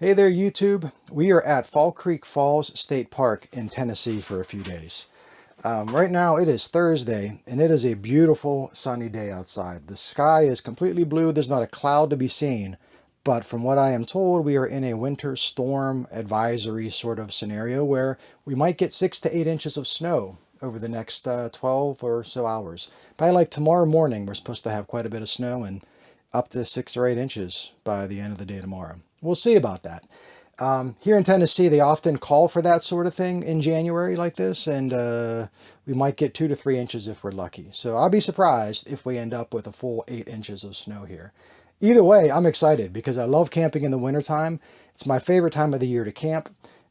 Hey there, YouTube. We are at Fall Creek Falls State Park in Tennessee for a few days. Right now it is Thursday and it is a beautiful sunny day outside. The sky is completely blue. There's not a cloud to be seen. But from what I am told, we are in a winter storm advisory sort of scenario where we might get 6 to 8 inches of snow over the next 12 or so hours. By like tomorrow morning, we're supposed to have quite a bit of snow and up to 6 or 8 inches by the end of the day tomorrow. We'll see about that. Here in Tennessee, they often call for that sort of thing in January like this, and we might get 2 to 3 inches if we're lucky. So I'll be surprised if we end up with a full 8 inches of snow here. Either way, I'm excited because I love camping in the wintertime. It's my favorite time of the year to camp,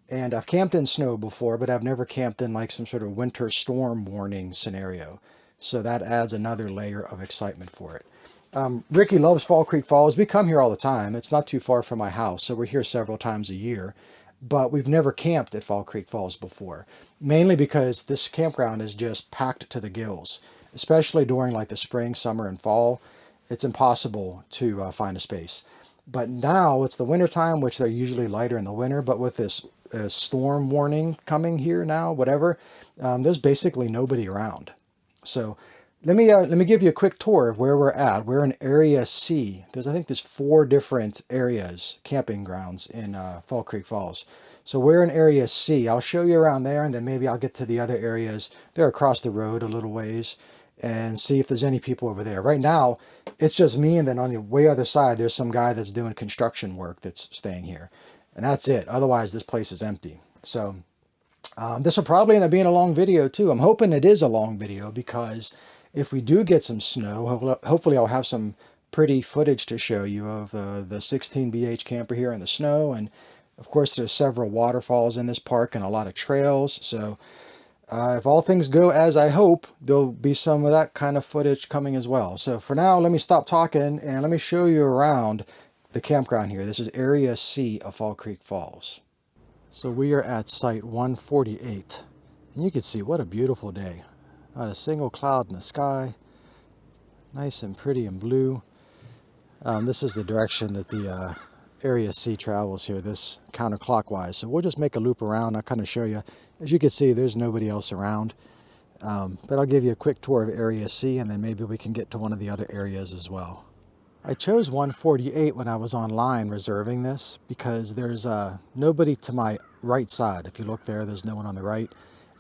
and I've camped in snow before, but I've never camped in like some sort of winter storm warning scenario. So that adds another layer of excitement for it. Ricky loves Fall Creek Falls. We come here all the time. It's not too far from my house, so we're here several times a year. But we've never camped at Fall Creek Falls before, mainly because this campground is just packed to the gills, especially during like the spring, summer, and fall. It's impossible to find a space. But now it's the winter time, which they're usually lighter in the winter, but with this storm warning coming here now, whatever, there's basically nobody around. So let me give you a quick tour of where we're at. We're in Area C. I think there's 4 different areas, camping grounds in Fall Creek Falls. So we're in Area C. I'll show you around there, and then maybe I'll get to the other areas. They're across the road a little ways, and see if there's any people over there. Right now, it's just me, and then on the way other side, there's some guy that's doing construction work that's staying here. And that's it. Otherwise, this place is empty. So this will probably end up being a long video, too. I'm hoping it is a long video because if we do get some snow, hopefully I'll have some pretty footage to show you of the 16 BH camper here in the snow. And of course, there's several waterfalls in this park and a lot of trails. So if all things go as I hope, there'll be some of that kind of footage coming as well. So for now, let me stop talking and let me show you around the campground here. This is Area C of Fall Creek Falls. So we are at site 148. And you can see what a beautiful day. Not a single cloud in the sky. Nice and pretty and blue. This is the direction that the Area C travels here, this counterclockwise. So we'll just make a loop around. I'll kind of show you. As you can see, there's nobody else around. But I'll give you a quick tour of Area C, and then maybe we can get to one of the other areas as well. I chose 148 when I was online reserving this because there's nobody to my right side. If you look there, there's no one on the right.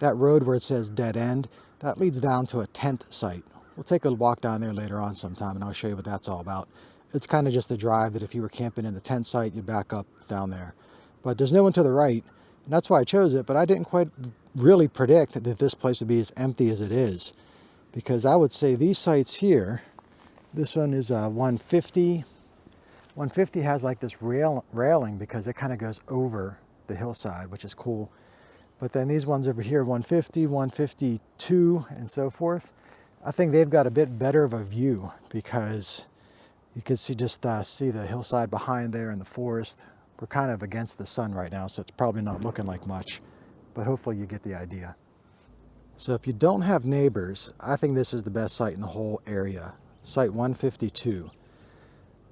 That road where it says dead end, that leads down to a tent site. We'll take a walk down there later on sometime, and I'll show you what that's all about. It's kind of just a drive that if you were camping in the tent site, you back up down there. But there's no one to the right, and that's why I chose it, but I didn't quite really predict that this place would be as empty as it is. Because I would say these sites here, this one is 150. 150 has like this railing because it kind of goes over the hillside, which is cool. But then these ones over here, 150, 152, and so forth, I think they've got a bit better of a view because you can see see the hillside behind there and the forest. We're kind of against the sun right now, so it's probably not looking like much, but hopefully you get the idea. So if you don't have neighbors, I think this is the best site in the whole area, site 152.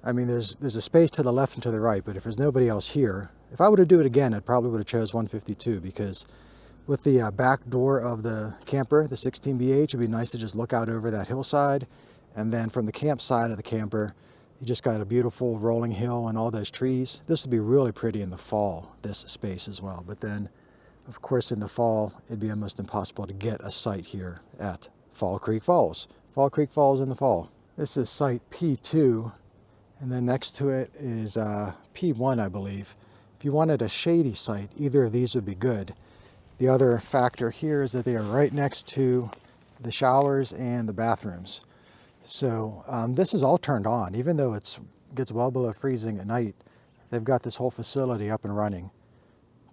I mean, there's a space to the left and to the right, but if there's nobody else here, if I were to do it again, I probably would have chose 152 because with the back door of the camper, the 16BH, it'd be nice to just look out over that hillside. And then from the campsite of the camper, you just got a beautiful rolling hill and all those trees. This would be really pretty in the fall, this space as well. But then, of course, in the fall, it'd be almost impossible to get a site here at Fall Creek Falls. Fall Creek Falls in the fall. This is site P2. And then next to it is P1, I believe. If you wanted a shady site, either of these would be good. The other factor here is that they are right next to the showers and the bathrooms. So this is all turned on, even though it gets well below freezing at night. They've got this whole facility up and running,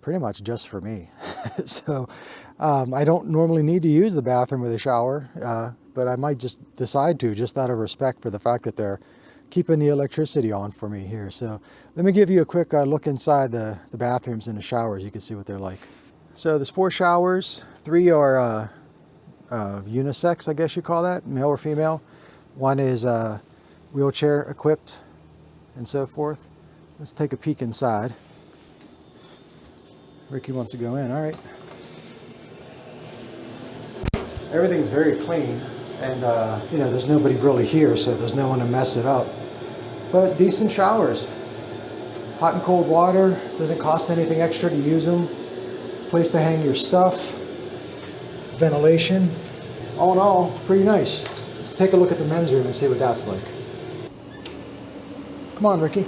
pretty much just for me. So I don't normally need to use the bathroom or the shower, but I might just decide to, just out of respect for the fact that they're keeping the electricity on for me here. So let me give you a quick look inside the bathrooms and the showers. You can see what they're like. So there's 4 showers. 3 are unisex, I guess you call that, male or female. 1 is wheelchair equipped and so forth. Let's take a peek inside. Ricky wants to go in. All right. Everything's very clean, and you know, there's nobody really here, so there's no one to mess it up. But decent showers. Hot and cold water. Doesn't cost anything extra to use them. Place to hang your stuff. Ventilation. All in all, pretty nice. Let's take a look at the men's room and see what that's like. Come on, Ricky.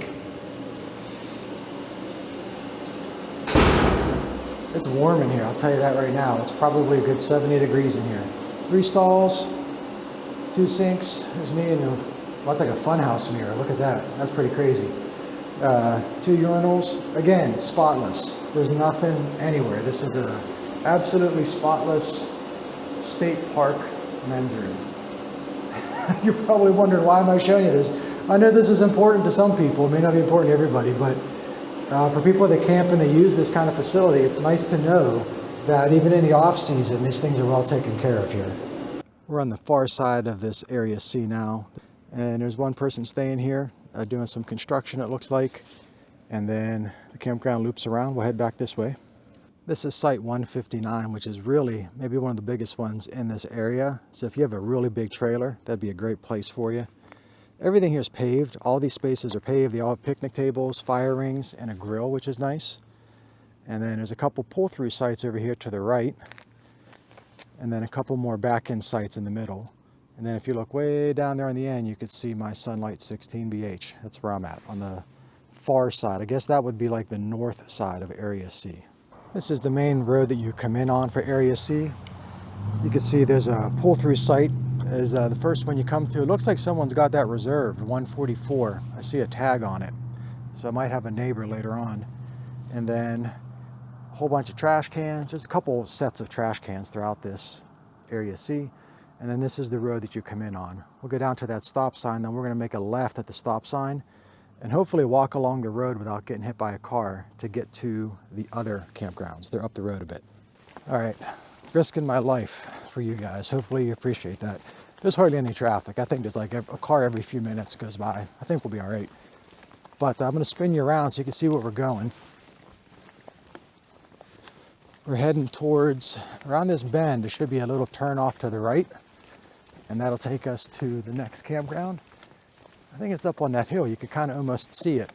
It's warm in here, I'll tell you that right now. It's probably a good 70 degrees in here. 3 stalls, 2 sinks. There's me and well, that's like a funhouse mirror. Look at that. That's pretty crazy. 2 urinals. Again, spotless. There's nothing anywhere. This is a absolutely spotless state park men's room. You're probably wondering, why am I showing you this? I know this is important to some people. It may not be important to everybody, but for people that camp and they use this kind of facility, it's nice to know that even in the off season, these things are well taken care of here. We're on the far side of this Area C now, and there's one person staying here doing some construction, it looks like, and then the campground loops around. We'll head back this way. This is site 159, which is really maybe one of the biggest ones in this area. So if you have a really big trailer, that'd be a great place for you. Everything here is paved. All these spaces are paved. They all have picnic tables, fire rings, and a grill, which is nice. And then there's a couple pull-through sites over here to the right, and then a couple more back-end sites in the middle. And then if you look way down there on the end, you could see my Sunlight 16BH. That's where I'm at, on the far side. I guess that would be like the north side of Area C. This is the main road that you come in on for Area C. You can see there's a pull-through site is the first one you come to. It looks like someone's got that reserved, 144. I see a tag on it, so I might have a neighbor later on. And then a whole bunch of trash cans, just a couple sets of trash cans throughout this Area C. And then this is the road that you come in on. We'll go down to that stop sign, then we're going to make a left at the stop sign and hopefully walk along the road without getting hit by a car to get to the other campgrounds. They're up the road a bit. All right, risking my life for you guys. Hopefully you appreciate that. There's hardly any traffic. I think there's like a car every few minutes goes by. I think we'll be all right. But I'm going to spin you around so you can see where we're going. We're heading towards, around this bend, there should be a little turn off to the right, and that'll take us to the next campground. I think it's up on that hill. You can kind of almost see it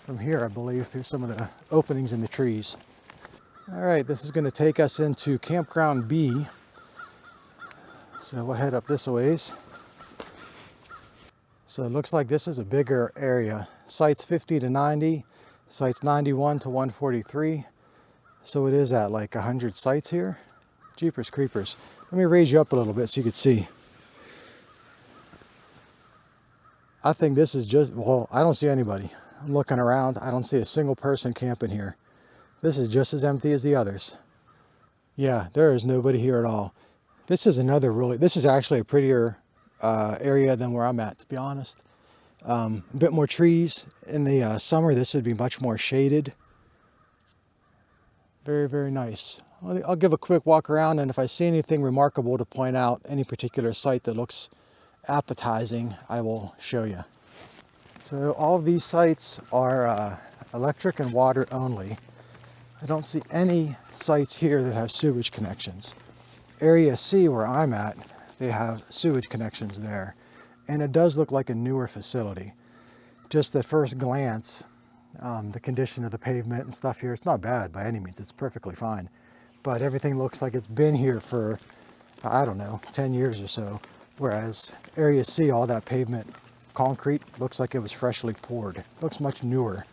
from here, I believe, through some of the openings in the trees. All right, this is going to take us into Campground B. So we'll head up this ways. So it looks like this is a bigger area. Sites 50 to 90, sites 91 to 143. So it is at like 100 sites here. Jeepers creepers. Let me raise you up a little bit so you can see. I think this is just, well, I don't see anybody. I'm looking around. I don't see a single person camping here. This is just as empty as the others. Yeah, there is nobody here at all. This is another really, this is actually a prettier area than where I'm at, to be honest. A bit more trees. In the summer, this would be much more shaded. Very, very nice. I'll give a quick walk around, and if I see anything remarkable to point out, any particular site that looks appetizing, I will show you. So all of these sites are electric and water only. I don't see any sites here that have sewage connections. Area C, where I'm at, they have sewage connections there. And it does look like a newer facility. Just at first glance, the condition of the pavement and stuff here, it's not bad by any means. It's perfectly fine. But everything looks like it's been here for, I don't know, 10 years or so. Whereas Area C, all that pavement, concrete, looks like it was freshly poured. Looks much newer,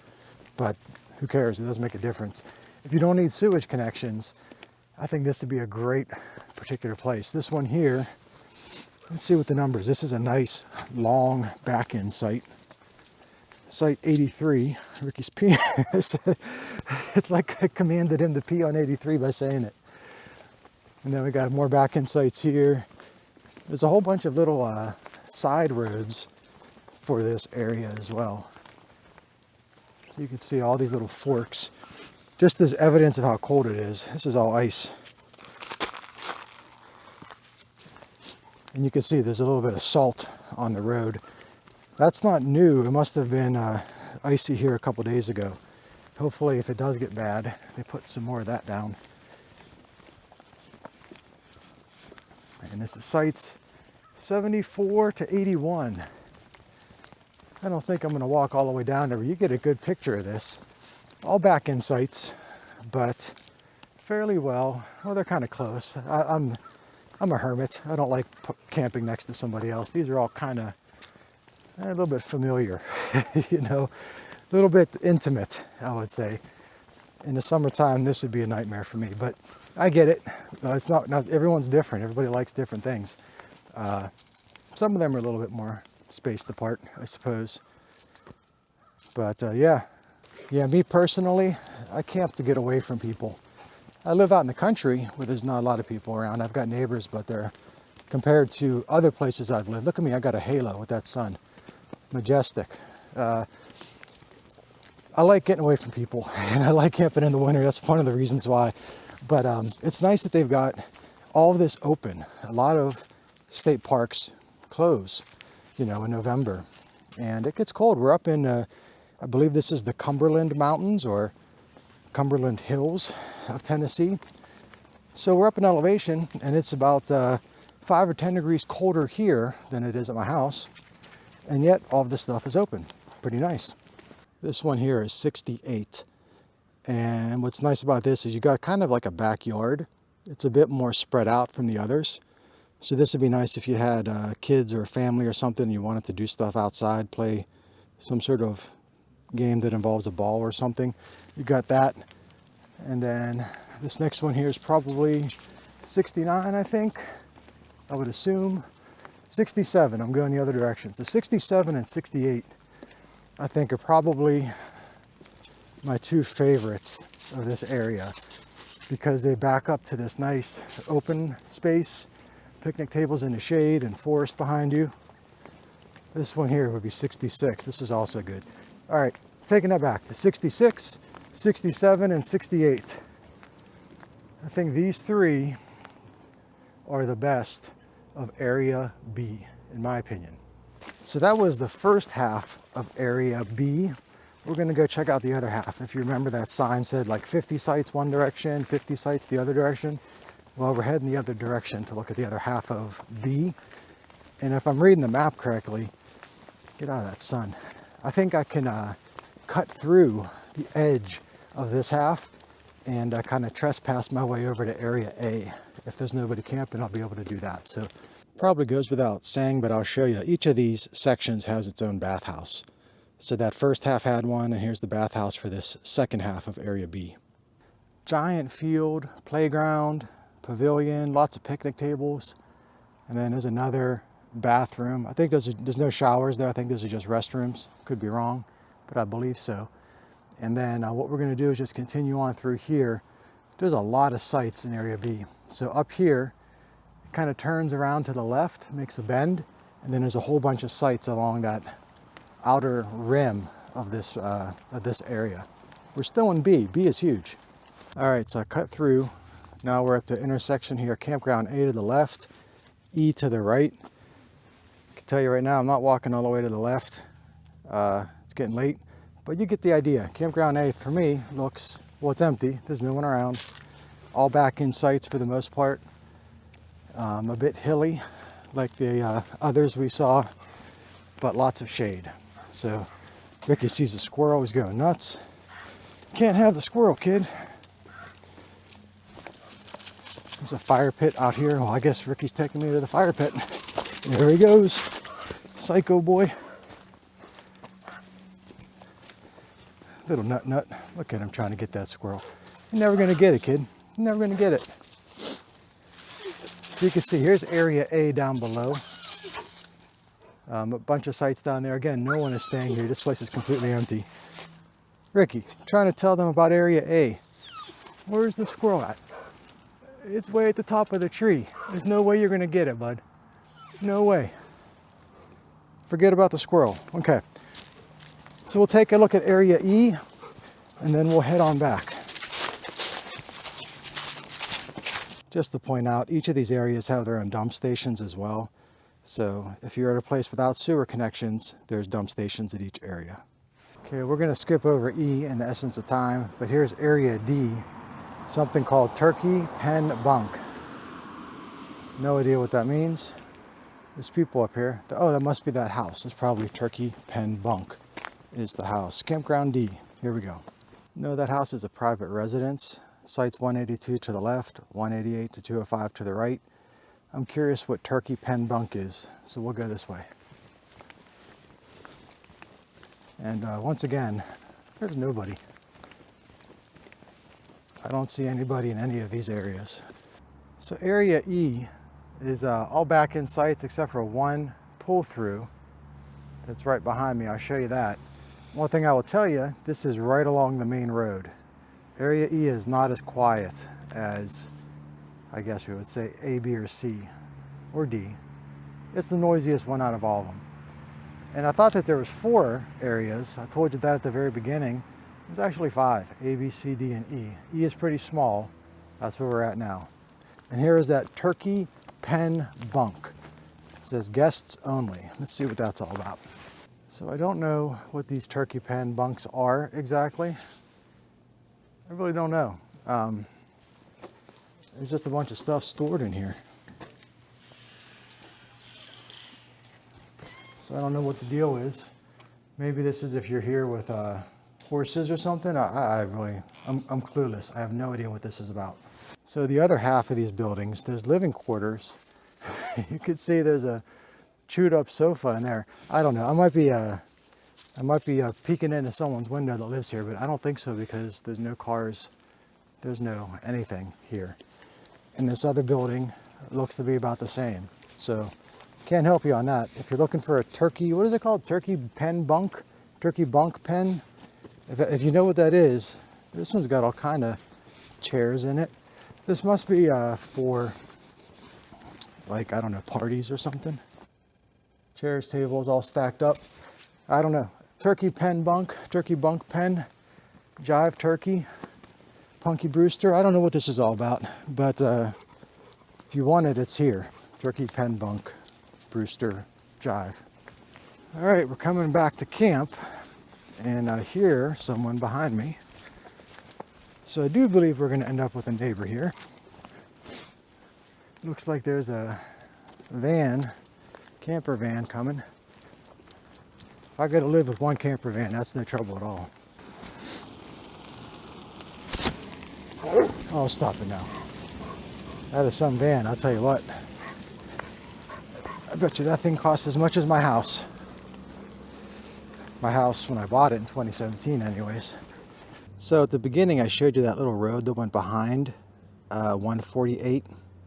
but who cares? It doesn't make a difference. If you don't need sewage connections, I think this would be a great particular place. This one here, let's see what the numbers. This is a nice long back end site. Site 83, Ricky's peeing. It's like I commanded him to pee on 83 by saying it. And then we got more back end sites here. There's a whole bunch of little side roads for this area as well. So you can see all these little forks. Just as evidence of how cold it is. This is all ice. And you can see there's a little bit of salt on the road. That's not new. It must have been icy here a couple days ago. Hopefully, if it does get bad, they put some more of that down. And this is sites 74 to 81. I don't think I'm going to walk all the way down there, but you get a good picture of this. All back-end sites, but fairly well. Well, they're kind of close. I'm a hermit. I don't like camping next to somebody else. These are all kind of a little bit familiar, you know, a little bit intimate, I would say. In the summertime, this would be a nightmare for me, but I get it. It's not everyone's different. Everybody likes different things. Some of them are a little bit more spaced apart, I suppose. But yeah, me personally, I camp to get away from people. I live out in the country where there's not a lot of people around. I've got neighbors, but they're, compared to other places I've lived, look at me, I got a halo with that sun. Majestic. I like getting away from people, and I like camping in the winter. That's one of the reasons why. But it's nice that they've got all of this open. A lot of state parks close, you know, in November. And it gets cold. We're up in, I believe this is the Cumberland Mountains or Cumberland Hills of Tennessee. So we're up in elevation, and it's about 5 or 10 degrees colder here than it is at my house. And yet all of this stuff is open. Pretty nice. This one here is 68. And what's nice about this is you got kind of like a backyard. It's a bit more spread out from the others. So this would be nice if you had kids or a family or something, and you wanted to do stuff outside, play some sort of game that involves a ball or something. You got that. And then this next one here is probably 69, I think. I would assume. 67, I'm going the other direction. So 67 and 68, I think, are probably my two favorites of this area, because they back up to this nice open space, picnic tables in the shade and forest behind you. This one here would be 66. This is also good. All right, taking that back. 66, 67, and 68. I think these three are the best of Area B, in my opinion. So that was the first half of Area B. We're gonna go check out the other half. If you remember, that sign said like 50 sites one direction, 50 sites the other direction. Well, we're heading the other direction to look at the other half of B. And if I'm reading the map correctly, get out of that sun. I think I can cut through the edge of this half and kind of trespass my way over to Area A. If there's nobody camping, I'll be able to do that. So probably goes without saying, but I'll show you. Each of these sections has its own bathhouse. So that first half had one, and here's the bathhouse for this second half of Area B. Giant field, playground, pavilion, lots of picnic tables, and then there's another bathroom. I think there's no showers there. I think those are just restrooms. Could be wrong, but I believe so. And then what we're going to do is just continue on through here. There's a lot of sites in Area B. So up here, it kind of turns around to the left, makes a bend, and then there's a whole bunch of sites along that outer rim of this area. We're still in B. B is huge. All right, so I cut through. Now we're at the intersection here. Campground A to the left, E to the right. I can tell you right now, I'm not walking all the way to the left. It's getting late, but you get the idea. Campground A for me looks, well, it's empty. There's no one around. All back in sites for the most part. A bit hilly, like the others we saw, but lots of shade. So Ricky sees a squirrel, he's going nuts. Can't have the squirrel, kid. There's a fire pit out here. Well, I guess Ricky's taking me to the fire pit. There he goes. Psycho boy. Little nut. Look at him trying to get that squirrel. You're never gonna get it, kid. You're never gonna get it. So you can see, here's Area A down below. A bunch of sites down there. Again, no one is staying here. This place is completely empty. Ricky, I'm trying to tell them about Area A. Where's the squirrel at? It's way at the top of the tree. There's no way you're gonna get it, bud. No way. Forget about the squirrel. Okay. So we'll take a look at Area E, and then we'll head on back. Just to point out, each of these areas have their own dump stations as well. So if you're at a place without sewer connections, there's dump stations at each area. Okay, we're gonna skip over E in the essence of time, but here's area D, something called Turkey Pen Bunk. No idea what that means. There's people up here. Oh, that must be that house. It's probably Turkey Pen Bunk is the house. Campground D, here we go. No, that house is a private residence. Sites 182 to the left, 188 to 205 to the right. I'm curious what Turkey Pen Bunk is, so we'll go this way. And once again, there's nobody. I don't see anybody in any of these areas. So area E is all back in sights except for one pull through that's right behind me. I'll show you that. One thing I will tell you, this is right along the main road. Area E is not as quiet as, I guess we would say, A, B, or C, or D. It's the noisiest one out of all of them. And I thought that there was 4 areas. I told you that at the very beginning. There's actually 5, A, B, C, D, and E. E is pretty small. That's where we're at now. And here is that Turkey Pen Bunk. It says guests only. Let's see what that's all about. So I don't know what these Turkey Pen Bunks are exactly. I really don't know. There's just a bunch of stuff stored in here. So I don't know what the deal is. Maybe this is if you're here with horses or something. I'm clueless. I have no idea what this is about. So the other half of these buildings, there's living quarters. You could see there's a chewed up sofa in there. I don't know. I might be peeking into someone's window that lives here, but I don't think so because there's no cars. There's no anything here. And this other building looks to be about the same. So can't help you on that. If you're looking for a turkey, what is it called? Turkey Pen Bunk? Turkey Bunk Pen? If you know what that is, this one's got all kind of chairs in it. This must be for, like, I don't know, parties or something. Chairs, tables, all stacked up. I don't know. Turkey Pen Bunk, Turkey Bunk Pen, Jive Turkey, Punky Brewster. I don't know what this is all about, but if you want it, it's here. Turkey Pen Bunk, Brewster, Jive. All right, we're coming back to camp, and I hear someone behind me. So I do believe we're going to end up with a neighbor here. Looks like there's a van, camper van coming. If I got to live with one camper van, that's no trouble at all. Oh, stop it now. That is some van, I'll tell you what. I bet you that thing costs as much as my house. My house when I bought it in 2017 anyways. So at the beginning I showed you that little road that went behind 148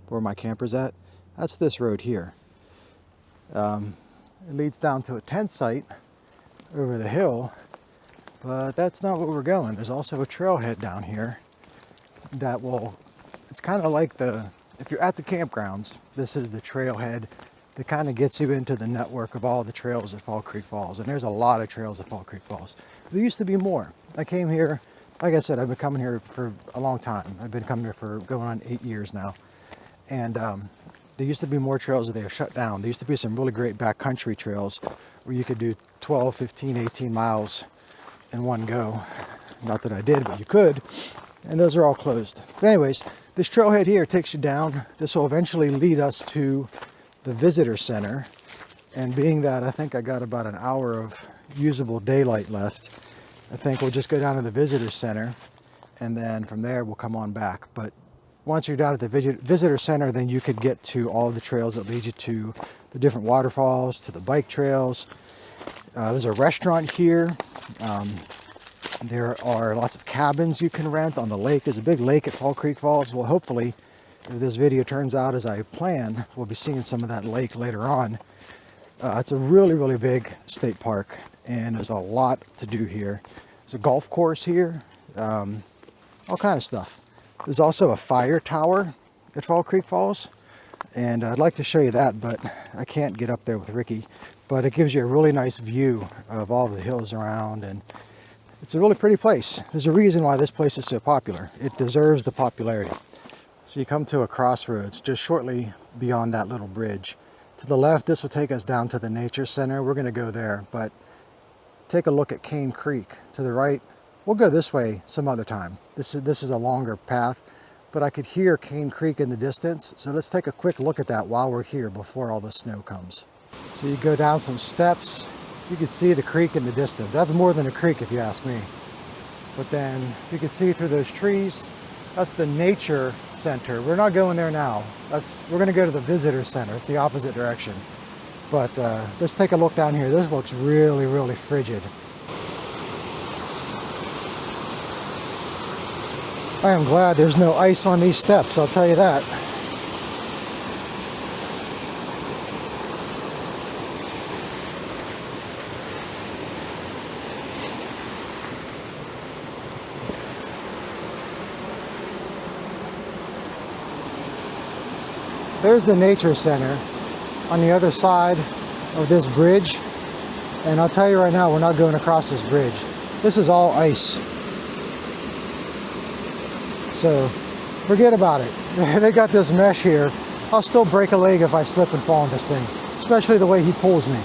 where my camper's at. That's this road here. It leads down to a tent site over the hill, but that's not where we're going. There's also a trailhead down here that will, it's kind of like if you're at the campgrounds, this is the trailhead that kind of gets you into the network of all the trails at Fall Creek Falls. And there's a lot of trails at Fall Creek Falls. There used to be more. I came here, like I said, I've been coming here for a long time. I've been coming here for going on 8 years now. And there used to be more trails that they have shut down. There used to be some really great backcountry trails where you could do 12, 15, 18 miles in one go. Not that I did, but you could. And those are all closed. But anyways, this trailhead here takes you down. This will eventually lead us to the visitor center. And being that I think I got about an hour of usable daylight left, I think we'll just go down to the visitor center. And then from there, we'll come on back. But once you're down at the visitor center, then you could get to all the trails that lead you to the different waterfalls, to the bike trails. There's a restaurant here. There are lots of cabins you can rent on the lake. There's a big lake at Fall Creek Falls. Well, hopefully, if this video turns out as I plan, we'll be seeing some of that lake later on. It's a really, really big state park, and there's a lot to do here. There's a golf course here, all kind of stuff. There's also a fire tower at Fall Creek Falls, and I'd like to show you that, but I can't get up there with Ricky. But it gives you a really nice view of all the hills around, and it's a really pretty place. There's a reason why this place is so popular. It deserves the popularity. So you come to a crossroads just shortly beyond that little bridge. To the left, this will take us down to the nature center. We're going to go there, but take a look at Cane Creek to the right. We'll go this way some other time. This is a longer path, but I could hear Cane Creek in the distance. So let's take a quick look at that while we're here before all the snow comes. So you go down some steps, you can see the creek in the distance. That's more than a creek if you ask me. But then you can see through those trees, that's the nature center. We're not going there now. We're gonna go to the visitor center. It's the opposite direction. But let's take a look down here. This looks really, really frigid. I am glad there's no ice on these steps, I'll tell you that. There's the nature center on the other side of this bridge. And I'll tell you right now, we're not going across this bridge. This is all ice. So forget about it. They got this mesh here. I'll still break a leg if I slip and fall on this thing, especially the way he pulls me.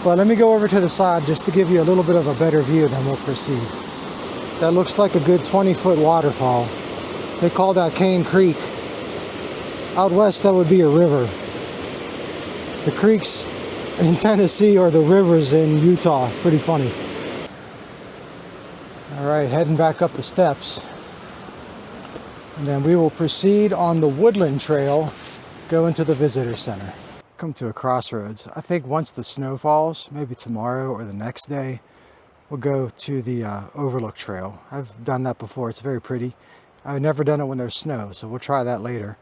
But let me go over to the side just to give you a little bit of a better view, then we'll proceed. That looks like a good 20-foot waterfall. They call that Cane Creek. Out west, that would be a river. The creeks in Tennessee are the rivers in Utah. Pretty funny. All right, heading back up the steps. And then we will proceed on the Woodland Trail, go into the visitor center. Come to a crossroads. I think once the snow falls, maybe tomorrow or the next day, we'll go to the Overlook Trail. I've done that before. It's very pretty. I've never done it when there's snow, so we'll try that later.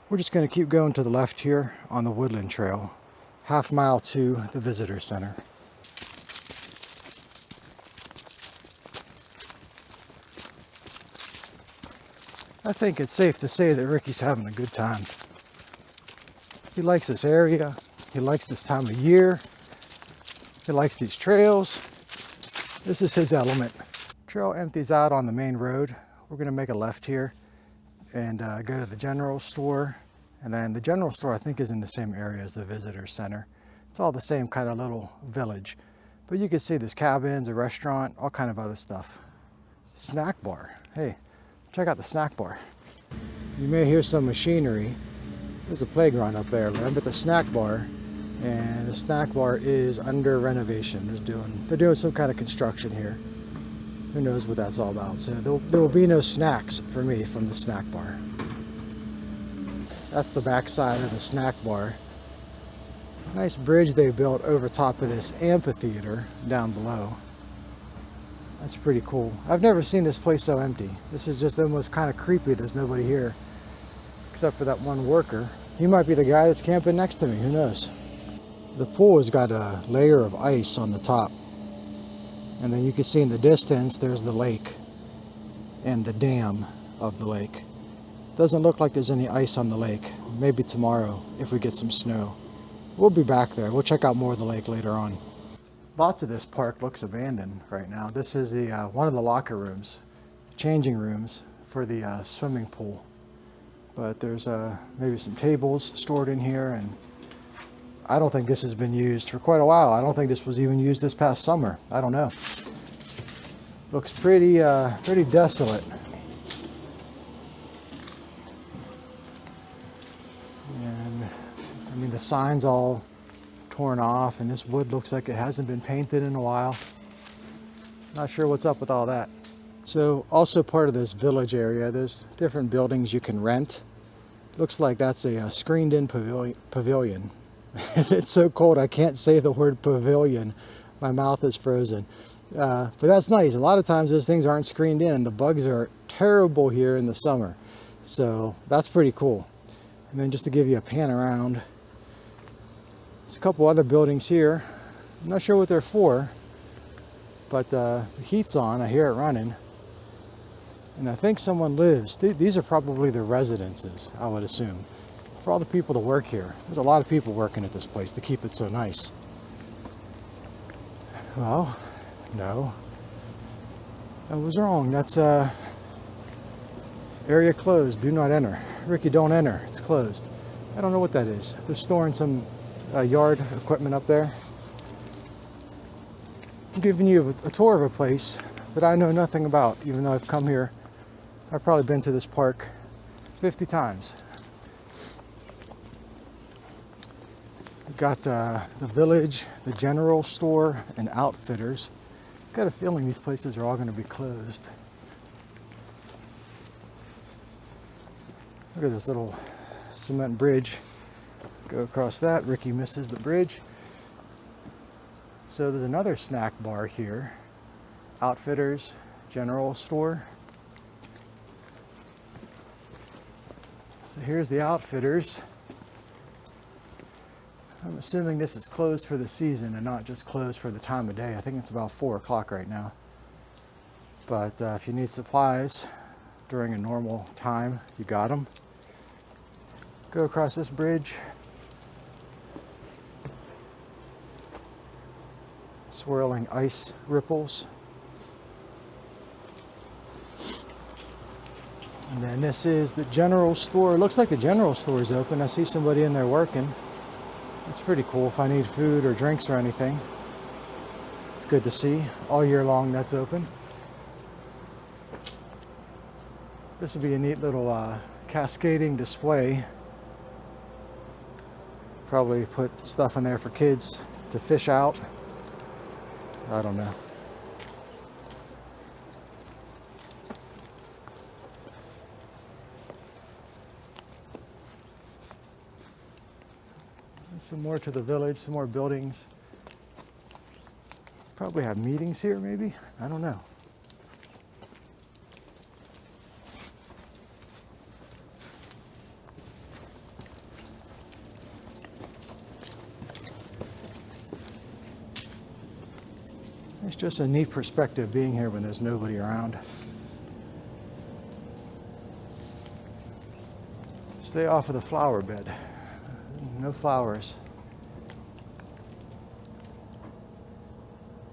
We're just going to keep going to the left here on the Woodland Trail, half mile to the visitor center. I think it's safe to say that Ricky's having a good time. He likes this area. He likes this time of year. He likes these trails. This is his element. Trail empties out on the main road. We're going to make a left here and go to the general store. And then the general store, I think, is in the same area as the visitor center. It's all the same kind of little village. But you can see there's cabins, a restaurant, all kind of other stuff. Snack bar. Hey, check out the snack bar. You may hear some machinery. There's a playground up there. Remember the snack bar? And the snack bar is under renovation. They're doing some kind of construction here. Who knows what that's all about. So there will be no snacks for me from the snack bar. That's the back side of the snack bar. Nice bridge they built over top of this amphitheater down below. That's pretty cool. I've never seen this place so empty. This is just almost kind of creepy. There's nobody here except for that one worker. He might be the guy that's camping next to me. Who knows? The pool has got a layer of ice on the top. And then you can see in the distance, there's the lake and the dam of the lake. Doesn't look like there's any ice on the lake. Maybe tomorrow if we get some snow. We'll be back there. We'll check out more of the lake later on. Lots of this park looks abandoned right now. This is the one of the locker rooms, changing rooms for the swimming pool. But there's maybe some tables stored in here, and I don't think this has been used for quite a while. I don't think this was even used this past summer. I don't know. Looks pretty desolate. And I mean, the sign's all torn off, and this wood looks like it hasn't been painted in a while. Not sure what's up with all that. So also part of this village area, there's different buildings you can rent. Looks like that's a screened-in pavilion. It's so cold I can't say the word pavilion. My mouth is frozen. But that's nice. A lot of times those things aren't screened in, and the bugs are terrible here in the summer. So that's pretty cool. And then just to give you a pan around, there's a couple other buildings here. I'm not sure what they're for, but the heat's on. I hear it running. And I think someone lives. These are probably the residences, I would assume, for all the people that work here. There's a lot of people working at this place to keep it so nice. Well, no. I was wrong. That's area closed. Do not enter. Ricky, don't enter. It's closed. I don't know what that is. They're storing some yard equipment up there. I'm giving you a tour of a place that I know nothing about, even though I've come here. I've probably been to this park 50 times. We've got the village, the general store, and outfitters. I've got a feeling these places are all going to be closed. Look at this little cement bridge. Go across that. Ricky misses the bridge. So there's another snack bar here. Outfitters, general store. So here's the Outfitters. I'm assuming this is closed for the season and not just closed for the time of day. I think it's about 4 o'clock right now. But if you need supplies during a normal time, you got them. Go across this bridge. Swirling ice ripples. And then this is the general store. It looks like the general store is open. I see somebody in there working. It's pretty cool if I need food or drinks or anything. It's good to see. All year long that's open. This would be a neat little cascading display. Probably put stuff in there for kids to fish out. I don't know. Some more to the village, some more buildings. Probably have meetings here, maybe? I don't know. It's just a neat perspective being here when there's nobody around. Stay off of the flower bed. No flowers.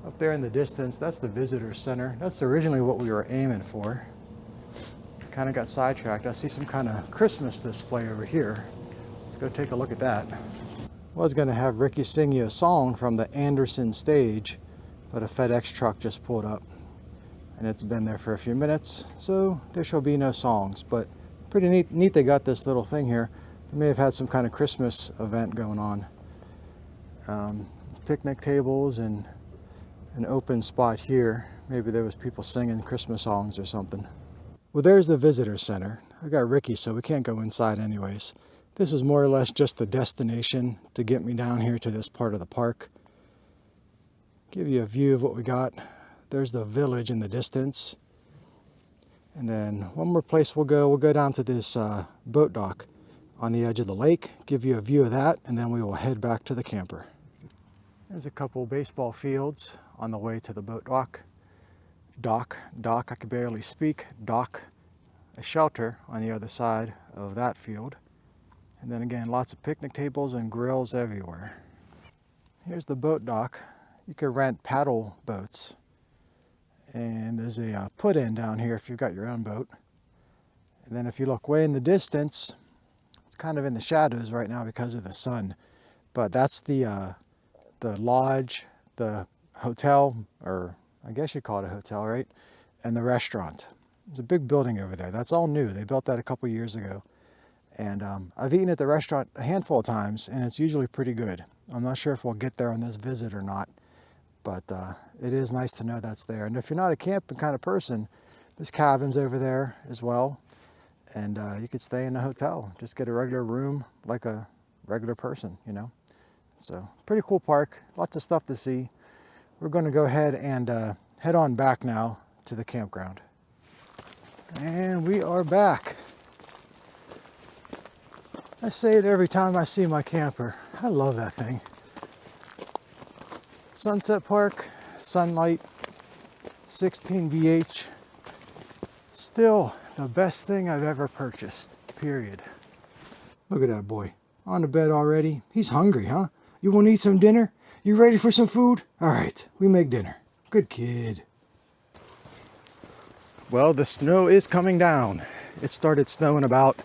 Up there in the distance, that's the visitor center. That's originally what we were aiming for. Kind of got sidetracked. I see some kind of Christmas display over here. Let's go take a look at that. I was going to have Ricky sing you a song from the Anderson stage, but a FedEx truck just pulled up and it's been there for a few minutes, so there shall be no songs. But pretty neat they got this little thing here. They may have had some kind of Christmas event going on. Picnic tables and an open spot here. Maybe there was people singing Christmas songs or something. Well, there's the visitor center. I got Ricky, so we can't go inside anyways. This was more or less just the destination to get me down here to this part of the park. Give you a view of what we got. There's the village in the distance. And then one more place we'll go down to this boat dock on the edge of the lake, give you a view of that, and then we will head back to the camper. There's a couple baseball fields on the way to the boat dock. Dock, I could barely speak. Dock, a shelter on the other side of that field. And then again, lots of picnic tables and grills everywhere. Here's the boat dock. You could rent paddle boats. And there's a put-in down here if you've got your own boat. And then if you look way in the distance, it's kind of in the shadows right now because of the sun. But that's the lodge, the hotel, or I guess you'd call it a hotel, right? And the restaurant. There's a big building over there. That's all new. They built that a couple years ago. And I've eaten at the restaurant a handful of times, and it's usually pretty good. I'm not sure if we'll get there on this visit or not, but it is nice to know that's there. And if you're not a camping kind of person, there's cabins over there as well. And you could stay in a hotel, just get a regular room like a regular person, you know. So pretty cool park, lots of stuff to see. We're going to go ahead and head on back now to the campground. And we are back. I say it every time I see my camper. I love that thing. Sunset Park, Sunlight, 16 VH. Still the best thing I've ever purchased, period. Look at that boy, on the bed already. He's hungry, huh? You want to eat some dinner? You ready for some food? All right, we make dinner. Good kid. Well, the snow is coming down. It started snowing about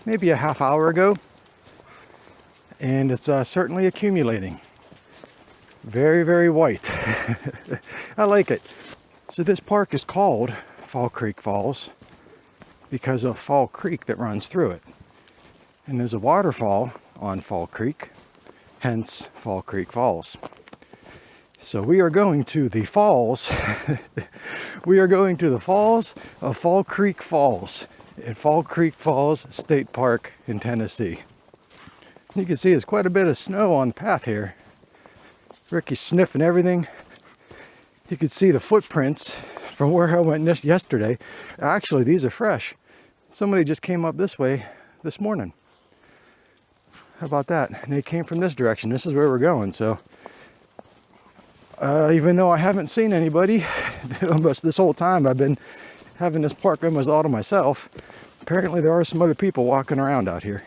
maybe a half hour ago, and it's certainly accumulating. Very, very white. I like it. So this park is called Fall Creek Falls because of Fall Creek that runs through it. And there's a waterfall on Fall Creek, hence Fall Creek Falls. So we are going to the falls. We are going to the falls of Fall Creek Falls at Fall Creek Falls State Park in Tennessee. You can see there's quite a bit of snow on the path here. Ricky's sniffing everything. You can see the footprints from where I went yesterday. Actually, these are fresh. Somebody just came up this way this morning. How about that? And they came from this direction. This is where we're going. So even though I haven't seen anybody almost this whole time, I've been having this park almost all to myself. Apparently there are some other people walking around out here.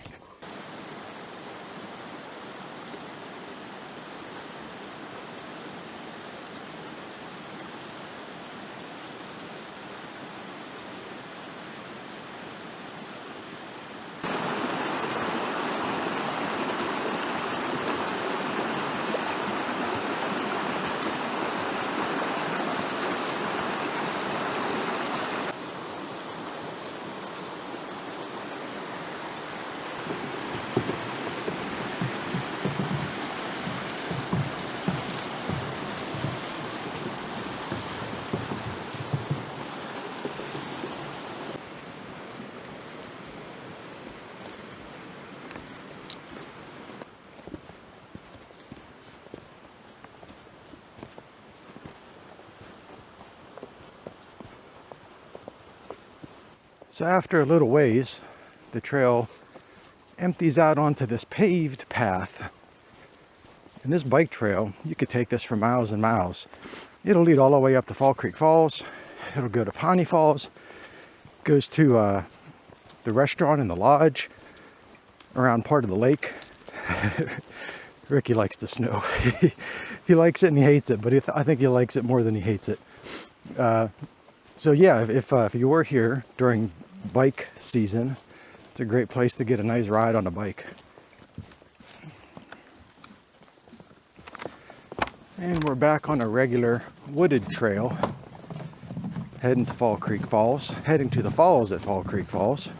So after a little ways, the trail empties out onto this paved path. And this bike trail, you could take this for miles and miles. It'll lead all the way up to Fall Creek Falls. It'll go to Pawnee Falls. Goes to the restaurant and the lodge around part of the lake. Ricky likes the snow. He likes it and he hates it, but I think he likes it more than he hates it. So yeah, if you were here during bike season, it's a great place to get a nice ride on a bike. And we're back on a regular wooded trail, heading to Fall Creek Falls, heading to the falls at Fall Creek Falls.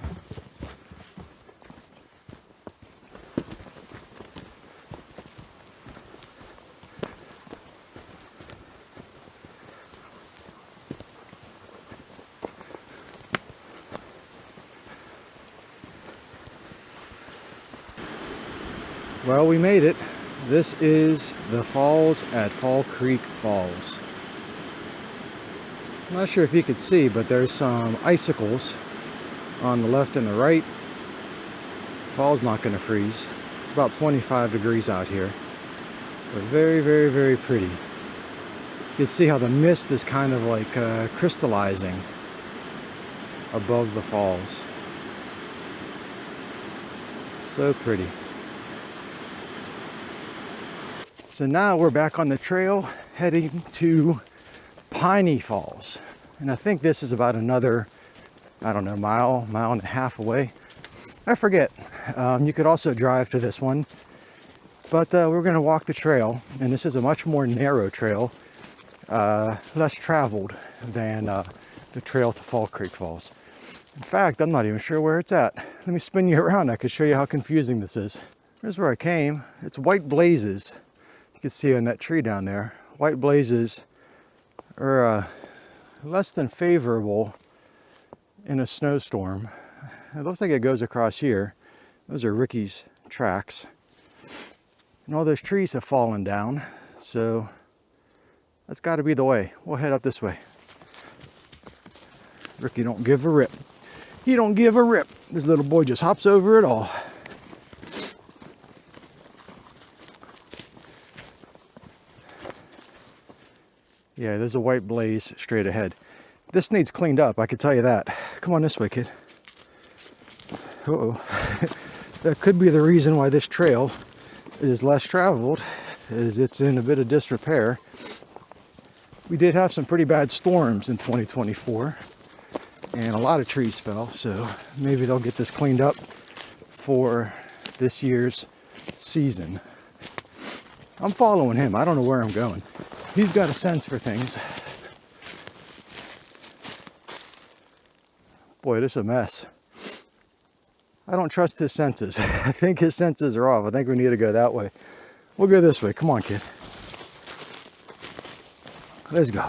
Well, we made it. This is the falls at Fall Creek Falls. I'm not sure if you could see, but there's some icicles on the left and the right. The fall's not going to freeze. It's about 25 degrees out here, but very, very, very pretty. You can see how the mist is kind of like crystallizing above the falls. So pretty. So now we're back on the trail heading to Piney Falls. And I think this is about another, I don't know, mile and a half away. I forget. You could also drive to this one. But we're going to walk the trail. And this is a much more narrow trail, less traveled than the trail to Fall Creek Falls. In fact, I'm not even sure where it's at. Let me spin you around. I could show you how confusing this is. Here's where I came. It's White Blazes. You can see on that tree down there. White Blazes are less than favorable in a snowstorm. It looks like it goes across here. Those are Ricky's tracks. And all those trees have fallen down. So that's got to be the way. We'll head up this way. Ricky don't give a rip. He don't give a rip. This little boy just hops over it all. Yeah, there's a white blaze straight ahead. This needs cleaned up, I can tell you that. Come on this way, kid. Uh-oh. That could be the reason why this trail is less traveled, is it's in a bit of disrepair. We did have some pretty bad storms in 2024, and a lot of trees fell, so maybe they'll get this cleaned up for this year's season. I'm following him. I don't know where I'm going. He's got a sense for things. Boy, this is a mess. I don't trust his senses. I think his senses are off. I think we need to go that way. We'll go this way. Come on, kid. Let's go.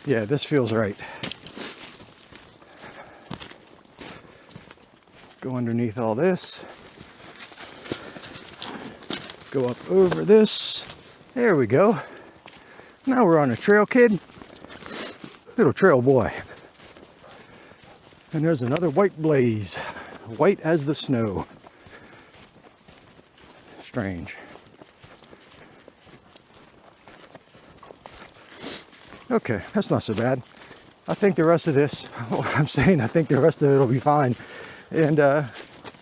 Yeah, this feels right. Go underneath all this. Go up over this. There we go. Now we're on a trail, kid. Little trail boy. And there's another white blaze. White as the snow. Strange. Okay, that's not so bad. I think the rest of this, I think the rest of it will be fine. And I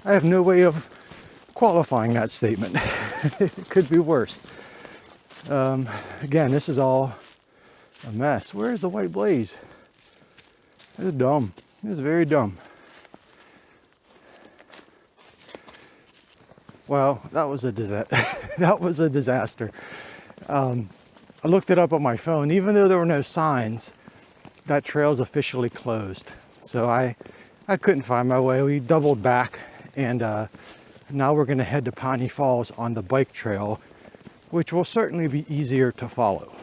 have no way of qualifying that statement. It could be worse. Again, this is all a mess. Where's the white blaze? This is dumb. This is very dumb. Well, that was a that was a disaster. I looked it up on my phone. Even though there were no signs, that trail's officially closed. So I couldn't find my way. We doubled back, and now we're going to head to Piney Falls on the bike trail, which will certainly be easier to follow.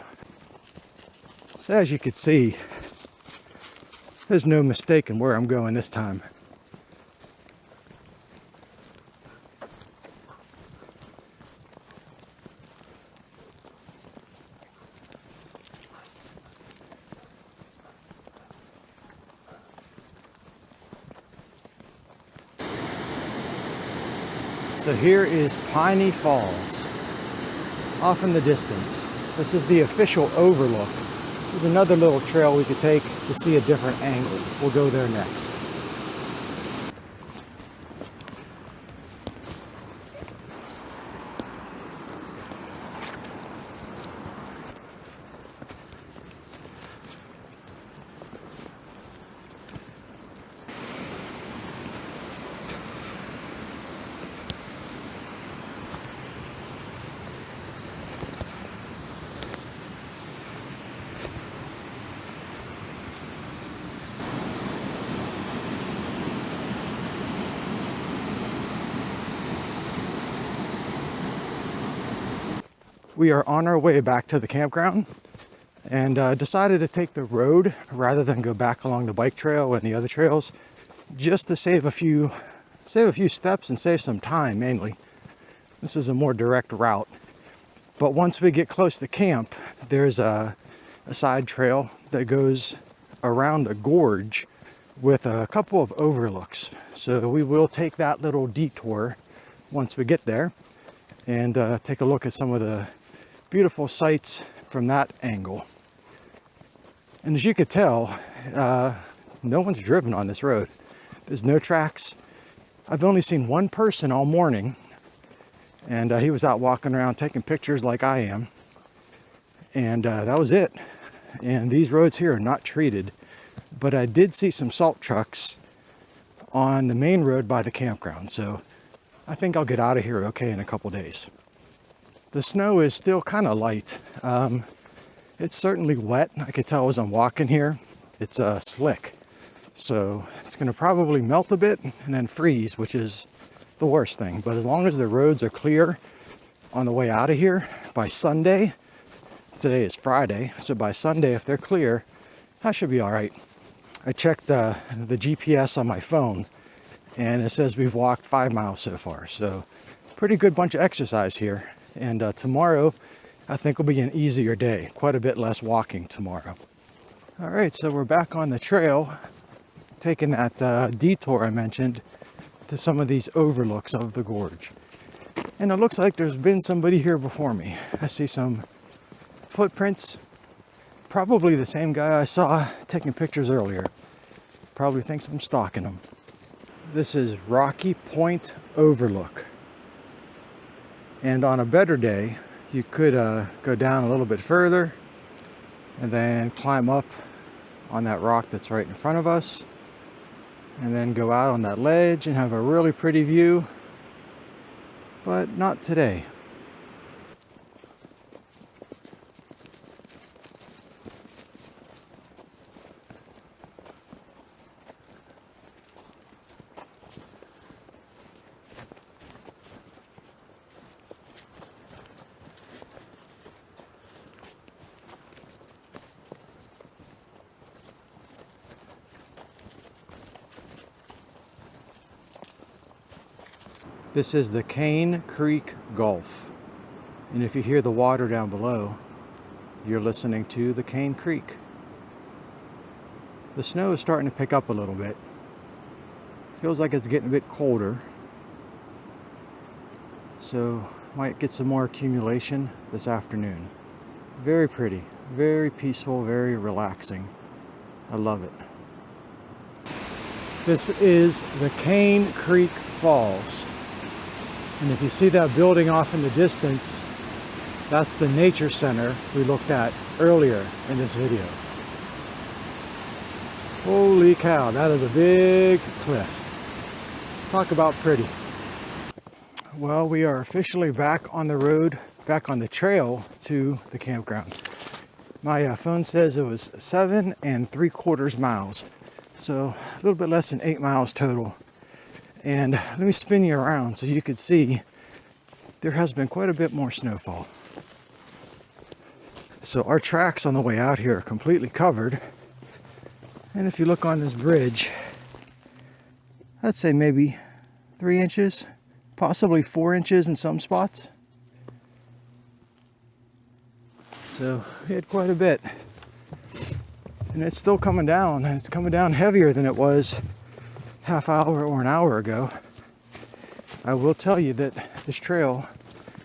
So as you can see, there's no mistaking where I'm going this time. So here is Piney Falls, off in the distance. This is the official overlook. There's another little trail we could take to see a different angle. We'll go there next. We are on our way back to the campground, and decided to take the road rather than go back along the bike trail and the other trails, just to save a few steps and save some time mainly. This is a more direct route. But once we get close to camp, there's a side trail that goes around a gorge with a couple of overlooks. So we will take that little detour once we get there and take a look at some of the beautiful sights from that angle. And as you could tell, no one's driven on this road. There's no tracks. I've only seen one person all morning, and he was out walking around taking pictures like I am. And that was it. And these roads here are not treated, but I did see some salt trucks on the main road by the campground. So I think I'll get out of here okay in a couple days. The snow is still kind of light. It's certainly wet. I could tell as I'm walking here. It's slick. So it's going to probably melt a bit and then freeze, which is the worst thing. But as long as the roads are clear on the way out of here by Sunday, today is Friday, so by Sunday, if they're clear, I should be all right. I checked the GPS on my phone, and it says we've walked 5 miles so far. So pretty good bunch of exercise here. And tomorrow, I think will be an easier day. Quite a bit less walking tomorrow. All right, so we're back on the trail, taking that detour I mentioned to some of these overlooks of the gorge. And it looks like there's been somebody here before me. I see some footprints. Probably the same guy I saw taking pictures earlier. Probably thinks I'm stalking him. This is Rocky Point Overlook. And on a better day, you could go down a little bit further and then climb up on that rock that's right in front of us, and then go out on that ledge and have a really pretty view. but not today. This is the Cane Creek Gulf, and if you hear the water down below, you're listening to the Cane Creek. The snow is starting to pick up a little bit. Feels like it's getting a bit colder, so might get some more accumulation this afternoon. Very pretty, very peaceful, very relaxing. I love it. This is the Cane Creek Falls. And if you see that building off in the distance, that's the nature center we looked at earlier in this video. Holy cow, that is a big cliff. Talk about pretty. Well, we are officially back on the road, back on the trail to the campground. My phone says it was 7 3/4 miles. So a little bit less than 8 miles total. And let me spin you around so you could see there has been quite a bit more snowfall. So our tracks on the way out here are completely covered. And if you look on this bridge, I'd say maybe 3 inches, possibly 4 inches in some spots. So we had quite a bit. And it's still coming down, and it's coming down heavier than it was half hour or an hour ago. I will tell you that this trail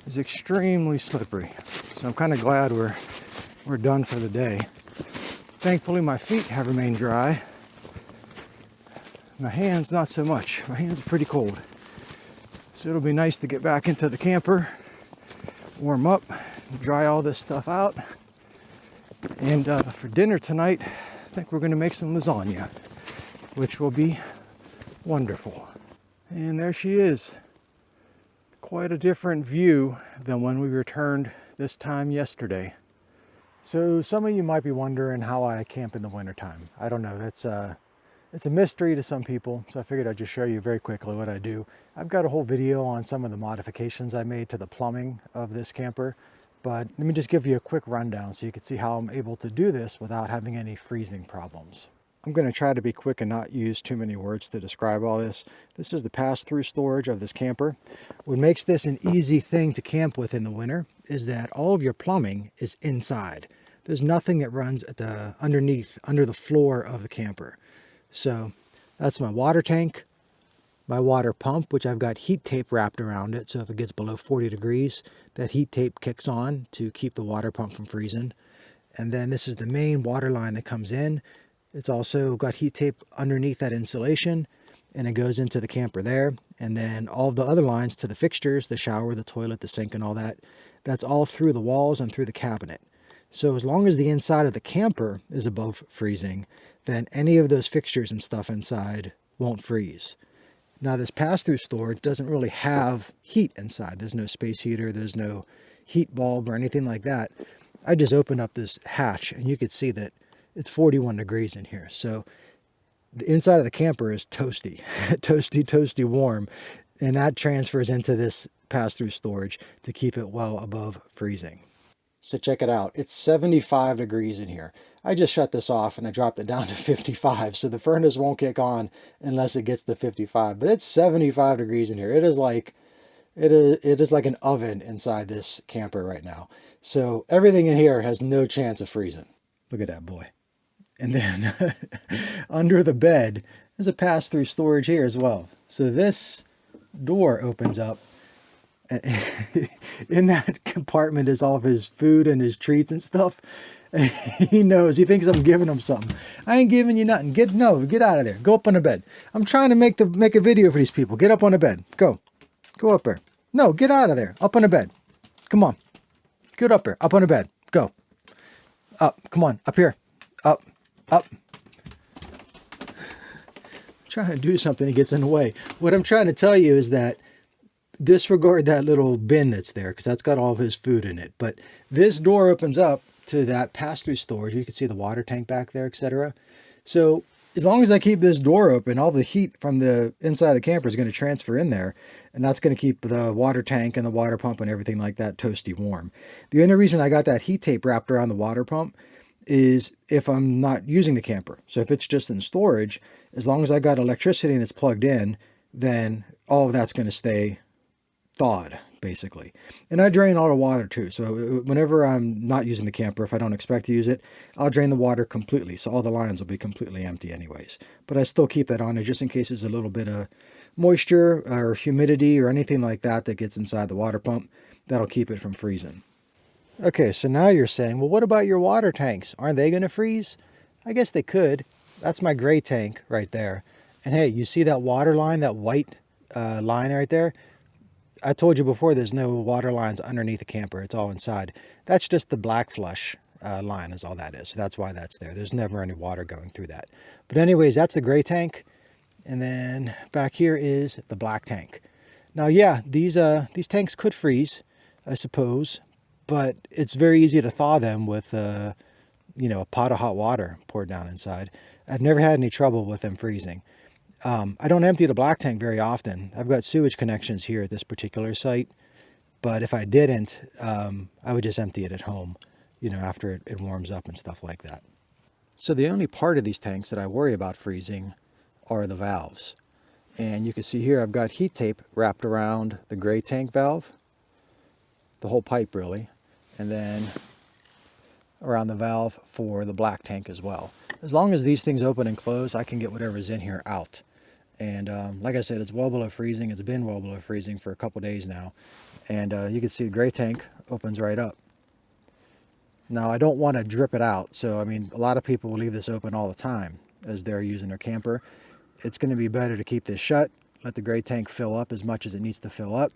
is extremely slippery, so I'm kind of glad we're done for the day. Thankfully my feet have remained dry. My hands not so much. My hands are pretty cold, so it'll be nice to get back into the camper, warm up, dry all this stuff out. And for dinner tonight, I think we're going to make some lasagna, which will be wonderful. And there she is. Quite a different view than when we returned this time yesterday. So some of you might be wondering how I camp in the wintertime. I don't know, it's a mystery to some people, so I figured I'd just show you very quickly what I do. I've got a whole video on some of the modifications I made to the plumbing of this camper, but let me just give you a quick rundown so you can see how I'm able to do this without having any freezing problems. I'm going to try to be quick and not use too many words to describe all this. This is the pass-through storage of this camper. What makes this an easy thing to camp with in the winter is that all of your plumbing is inside. There's nothing that runs at the under the floor of the camper. So that's my water tank, my water pump, which I've got heat tape wrapped around it. So if it gets below 40 degrees, that heat tape kicks on to keep the water pump from freezing. And then this is the main water line that comes in. It's also got heat tape underneath that insulation, and it goes into the camper there. And then all of the other lines to the fixtures, the shower, the toilet, the sink, and all that, that's all through the walls and through the cabinet. So as long as the inside of the camper is above freezing, then any of those fixtures and stuff inside won't freeze. Now this pass-through storage doesn't really have heat inside. There's no space heater, there's no heat bulb or anything like that. I just opened up this hatch and you could see that it's 41 degrees in here. So the inside of the camper is toasty, toasty warm. And that transfers into this pass-through storage to keep it well above freezing. So check it out. It's 75 degrees in here. I just shut this off and I dropped it down to 55. So the furnace won't kick on unless it gets to 55. But it's 75 degrees in here. It is like an oven inside this camper right now. So everything in here has no chance of freezing. Look at that boy. And then under the bed, there's a pass-through storage here as well. So this door opens up. In that compartment is all of his food and his treats and stuff. He knows. He thinks I'm giving him something. I ain't giving you nothing. Get out of there. Go up on the bed. I'm trying to make a video for these people. Get up on the bed. Go up there. No, get out of there. Up on the bed. Come on. Get up there. Up on the bed. Go. Up. Come on. Up here. Up. I'm trying to do something. He gets in the way. What I'm trying to tell you is that disregard that little bin that's there because that's got all of his food in it. But this door opens up to that pass-through storage. You can see the water tank back there, etc. So as long as I keep this door open, all the heat from the inside of the camper is going to transfer in there, and that's going to keep the water tank and the water pump and everything like that toasty warm. The only reason I got that heat tape wrapped around the water pump is if I'm not using the camper. So if it's just in storage, as long as I got electricity and it's plugged in, then all of that's going to stay thawed, basically. And I drain all the water too. So whenever I'm not using the camper, if I don't expect to use it, I'll drain the water completely. So all the lines will be completely empty anyways. But I still keep that on there just in case there's a little bit of moisture or humidity or anything like that that gets inside the water pump. That'll keep it from freezing. Okay, so now you're saying, well, what about your water tanks? Aren't they going to freeze? I guess they could. That's my gray tank right there. And hey, you see that water line, that white line right there? I told you before there's no water lines underneath the camper. It's all inside. That's just the black flush line is all that is. So that's why that's there. There's never any water going through that. But anyways, that's the gray tank. And then back here is the black tank. Now, yeah, these tanks could freeze, I suppose, but it's very easy to thaw them with, a pot of hot water poured down inside. I've never had any trouble with them freezing. I don't empty the black tank very often. I've got sewage connections here at this particular site, but if I didn't, I would just empty it at home, after it warms up and stuff like that. So the only part of these tanks that I worry about freezing are the valves. And you can see here I've got heat tape wrapped around the gray tank valve, the whole pipe really, and then around the valve for the black tank as well. As long as these things open and close, I can get whatever's in here out. And like I said, it's well below freezing. It's been well below freezing for a couple days now. And you can see the gray tank opens right up. Now, I don't want to drip it out. So, I mean, a lot of people will leave this open all the time as they're using their camper. It's going to be better to keep this shut, let the gray tank fill up as much as it needs to fill up.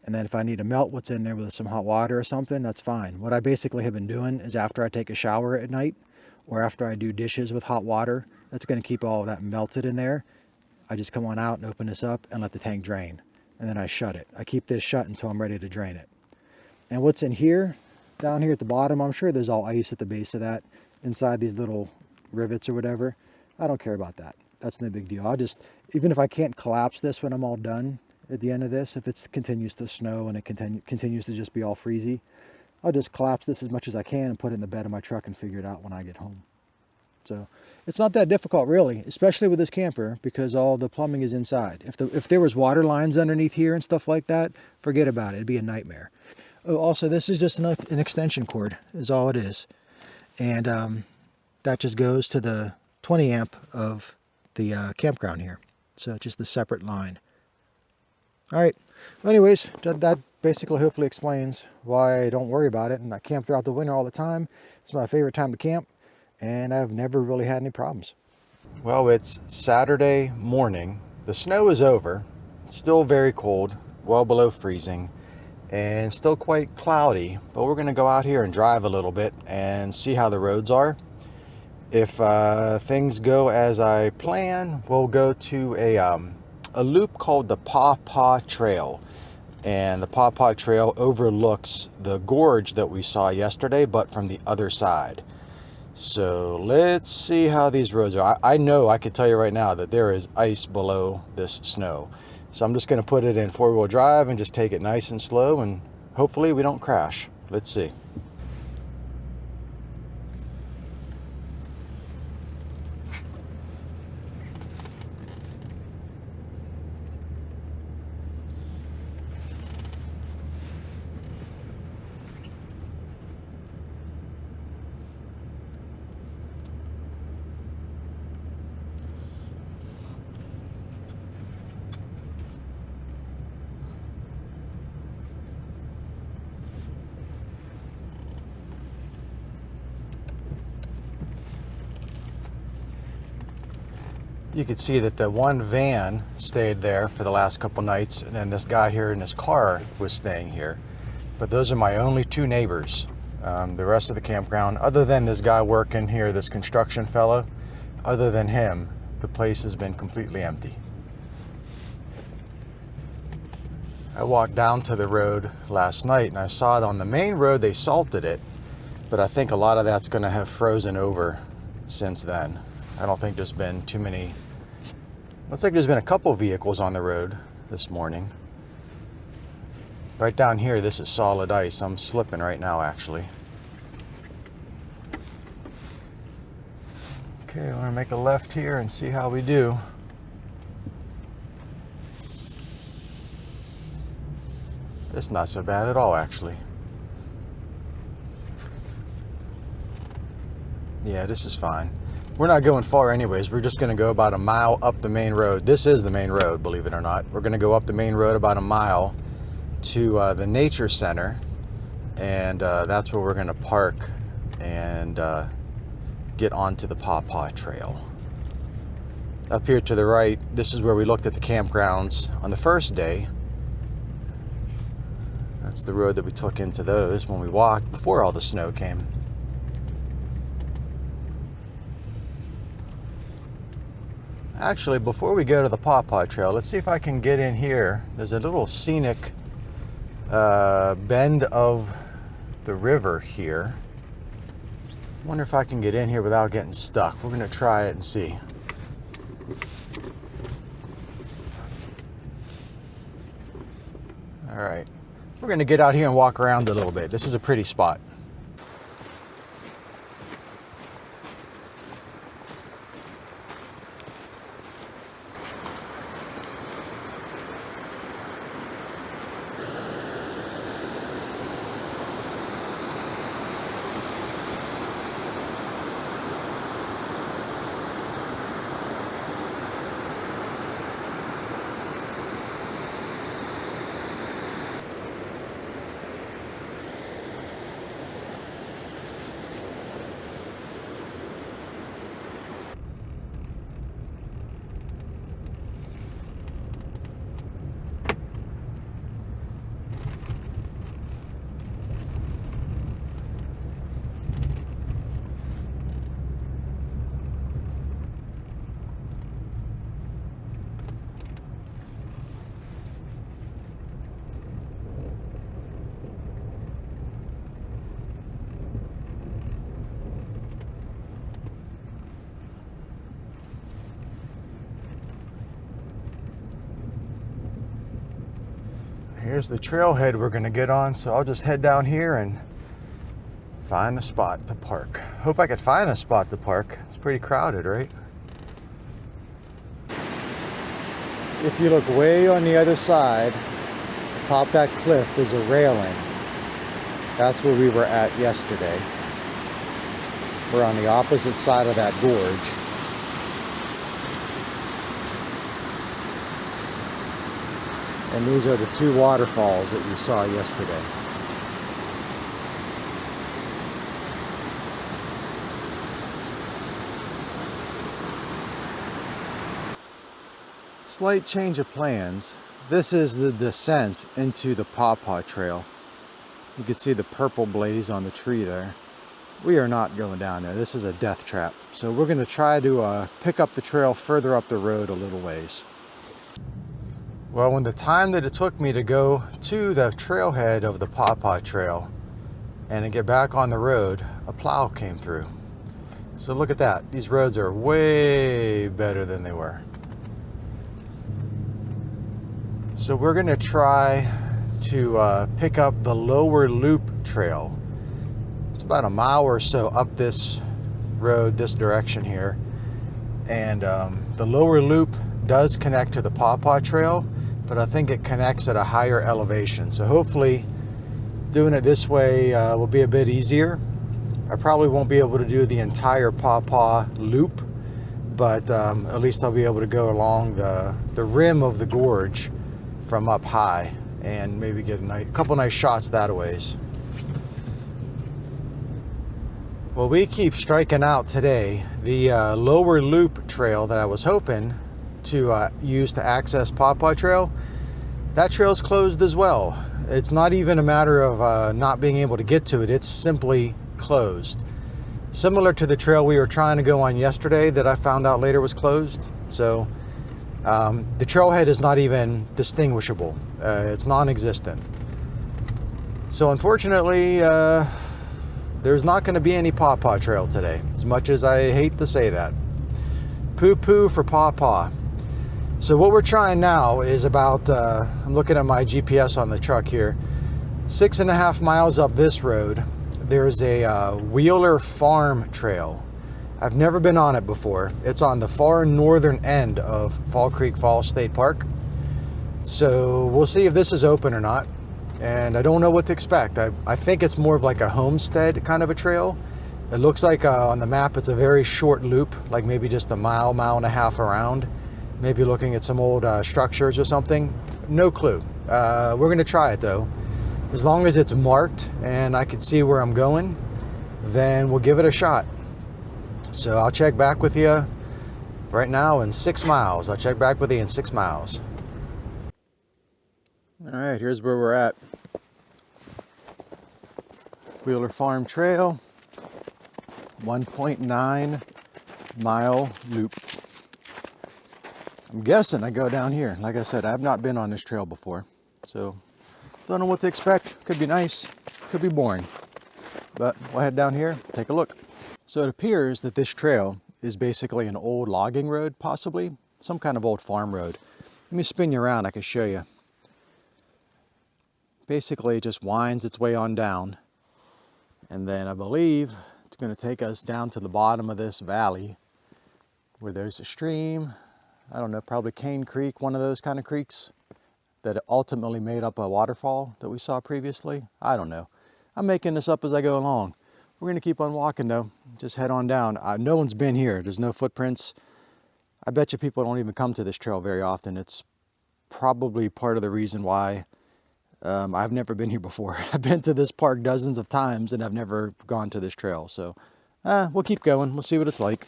And then if I need to melt what's in there with some hot water or something, that's fine. What I basically have been doing is after I take a shower at night or after I do dishes with hot water, that's going to keep all of that melted in there. I just come on out and open this up and let the tank drain. And then I shut it. I keep this shut until I'm ready to drain it. And what's in here, down here at the bottom, I'm sure there's all ice at the base of that, inside these little rivets or whatever. I don't care about that. That's no big deal. I'll just, even if I can't collapse this when I'm all done at the end of this, if it continues to snow and it continues to just be all freezy, I'll just collapse this as much as I can and put it in the bed of my truck and figure it out when I get home. So it's not that difficult really, especially with this camper, because all the plumbing is inside. If there was water lines underneath here and stuff like that, forget about it. It'd be a nightmare. Oh, also, this is just an extension cord is all it is. And that just goes to the 20 amp of the campground here. So just a separate line. All right. Well, anyways, that basically hopefully explains why I don't worry about it. And I camp throughout the winter all the time. It's my favorite time to camp. And I've never really had any problems. Well, it's Saturday morning. The snow is over. It's still very cold, well below freezing, and still quite cloudy. But we're going to go out here and drive a little bit and see how the roads are. If things go as I plan, we'll go to a loop called the Paw Paw Trail. And the Paw Paw Trail overlooks the gorge that we saw yesterday, but from the other side. So let's see how these roads are. I know I can tell you right now that there is ice below this snow. So I'm just going to put it in four-wheel drive and just take it nice and slow, and hopefully we don't crash. Let's see. You could see that the one van stayed there for the last couple nights, and then this guy here in his car was staying here. But those are my only two neighbors. The rest of the campground, other than this guy working here, this construction fellow, other than him, the place has been completely empty. I walked down to the road last night and I saw it on the main road they salted it, but I think a lot of that's going to have frozen over since then. I don't think there's been too many. Looks like there's been a couple vehicles on the road this morning. Right down here, this is solid ice. I'm slipping right now, actually. Okay, I'm gonna make a left here and see how we do. It's not so bad at all, actually. Yeah, this is fine. We're not going far anyways. We're just gonna go about a mile up the main road. This is the main road, believe it or not. We're gonna go up the main road about a mile to the nature center, and that's where we're gonna park and get onto the Paw Paw Trail. Up here to the right, this is where we looked at the campgrounds on the first day. That's the road that we took into those when we walked before all the snow came. Actually, before we go to the Paw Paw Trail, let's see if I can get in here. There's a little scenic bend of the river here. Wonder if I can get in here without getting stuck. We're gonna try it and see. All right, we're gonna get out here and walk around a little bit. This is a pretty spot. Here's the trailhead we're gonna get on, so I'll just head down here and find a spot to park. Hope I could find a spot to park. It's pretty crowded, right? If you look way on the other side, atop that cliff, there's a railing. That's where we were at yesterday. We're on the opposite side of that gorge. And these are the two waterfalls that you saw yesterday. Slight change of plans. This is the descent into the Paw Paw Trail. You can see the purple blaze on the tree there. We are not going down there. This is a death trap. So we're going to try to pick up the trail further up the road a little ways. Well, when the time that it took me to go to the trailhead of the Paw Paw Trail and to get back on the road, a plow came through. So look at that. These roads are way better than they were. So we're going to try to pick up the lower loop trail. It's about a mile or so up this road, this direction here. And the lower loop does connect to the Paw Paw Trail, but I think it connects at a higher elevation. So hopefully doing it this way will be a bit easier. I probably won't be able to do the entire Paw Paw loop, but at least I'll be able to go along the rim of the gorge from up high and maybe get a couple nice shots that ways. Well, we keep striking out today. The lower loop trail that I was hoping to use to access Paw Paw Trail, that trail's closed as well. It's not even a matter of not being able to get to it, it's simply closed. Similar to the trail we were trying to go on yesterday that I found out later was closed. So The trailhead is not even distinguishable. It's non-existent. So unfortunately, there's not going to be any Paw Paw Trail today, as much as I hate to say that. Poo-poo for Paw Paw. So what we're trying now is about, I'm looking at my GPS on the truck here, 6.5 miles up this road, there's a Wheeler Farm Trail. I've never been on it before. It's on the far northern end of Fall Creek Falls State Park. So we'll see if this is open or not. And I don't know what to expect. I think it's more of like a homestead kind of a trail. It looks like on the map it's a very short loop, like maybe just a mile, mile and a half around. Maybe looking at some old structures or something. No clue. We're gonna try it though. As long as it's marked and I can see where I'm going, then we'll give it a shot. So I'll check back with you right now in 6 miles. I'll check back with you in 6 miles. All right, here's where we're at. Wheeler Farm Trail, 1.9 mile loop. I'm guessing I go down here. Like I said, I have not been on this trail before, so don't know what to expect. Could be nice, could be boring, but we'll head down here, take a look. So it appears that this trail is basically an old logging road, possibly some kind of old farm road. Let me spin you around, I can show you. Basically it just winds its way on down, and then I believe it's going to take us down to the bottom of this valley where there's a stream. I don't know, probably Cane Creek, one of those kind of creeks that ultimately made up a waterfall that we saw previously. I don't know. I'm making this up as I go along. We're going to keep on walking though. Just head on down. No one's been here. There's no footprints. I bet you people don't even come to this trail very often. It's probably part of the reason why I've never been here before. I've been to this park dozens of times and I've never gone to this trail. So we'll keep going. We'll see what it's like.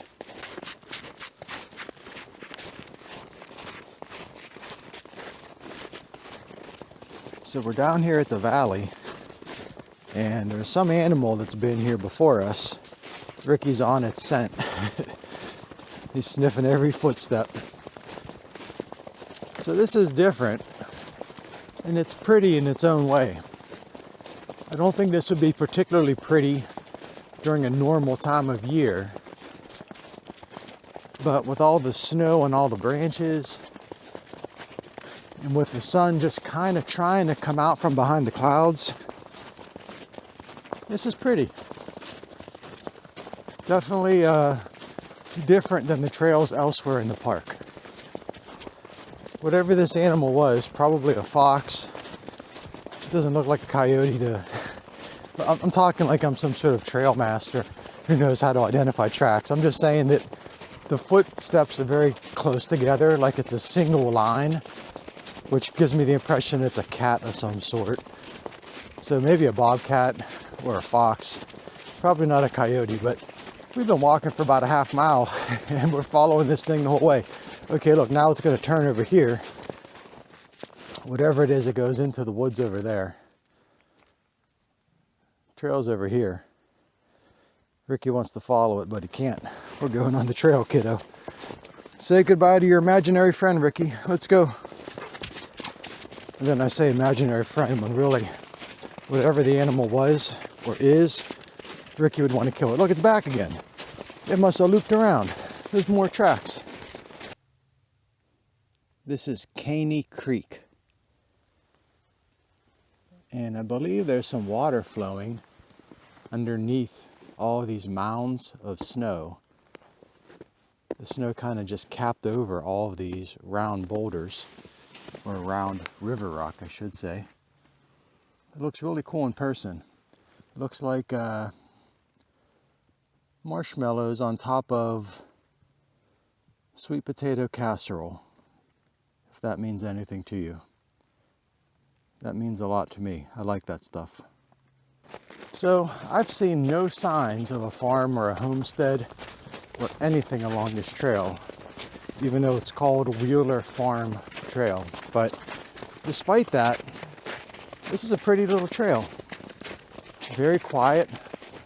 So we're down here at the valley, and there's some animal that's been here before us. Ricky's on its scent. He's sniffing every footstep. So this is different, and it's pretty in its own way. I don't think this would be particularly pretty during a normal time of year, but with all the snow and all the branches, and with the sun just kind of trying to come out from behind the clouds, this is pretty. Definitely different than the trails elsewhere in the park. Whatever this animal was, probably a fox. It doesn't look like a coyote to... I'm talking like I'm some sort of trail master who knows how to identify tracks. I'm just saying that the footsteps are very close together, like it's a single line, which gives me the impression it's a cat of some sort. So maybe a bobcat or a fox. Probably not a coyote, but we've been walking for about a half mile and we're following this thing the whole way. Okay, look, now it's going to turn over here. Whatever it is, it goes into the woods over there. Trail's over here. Ricky wants to follow it, but he can't. We're going on the trail, kiddo. Say goodbye to your imaginary friend, Ricky. Let's go. And then I say imaginary friend when really whatever the animal was or is, Ricky would want to kill it. Look, it's back again. It must have looped around. There's more tracks. This is Caney Creek. And I believe there's some water flowing underneath all these mounds of snow. The snow kind of just capped over all of these round boulders, or round river rock, I should say. It looks really cool in person. It looks like marshmallows on top of sweet potato casserole, if that means anything to you. That means a lot to me. I like that stuff. So I've seen no signs of a farm or a homestead or anything along this trail, even though it's called Wheeler Farm Trail. But despite that, this is a pretty little trail. Very quiet.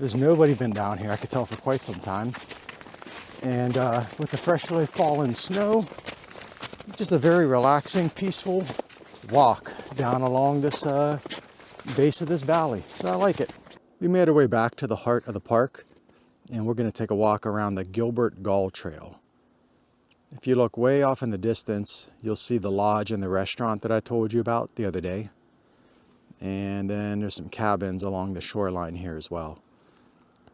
There's nobody been down here, I could tell, for quite some time. And with the freshly fallen snow, Just a very relaxing, peaceful walk down along this base of this valley. So I like it. We made our way back to the heart of the park, and we're going to take a walk around the Gilbert Gaul Trail. If you look way off in the distance, you'll see the lodge and the restaurant that I told you about the other day. And then there's some cabins along the shoreline here as well.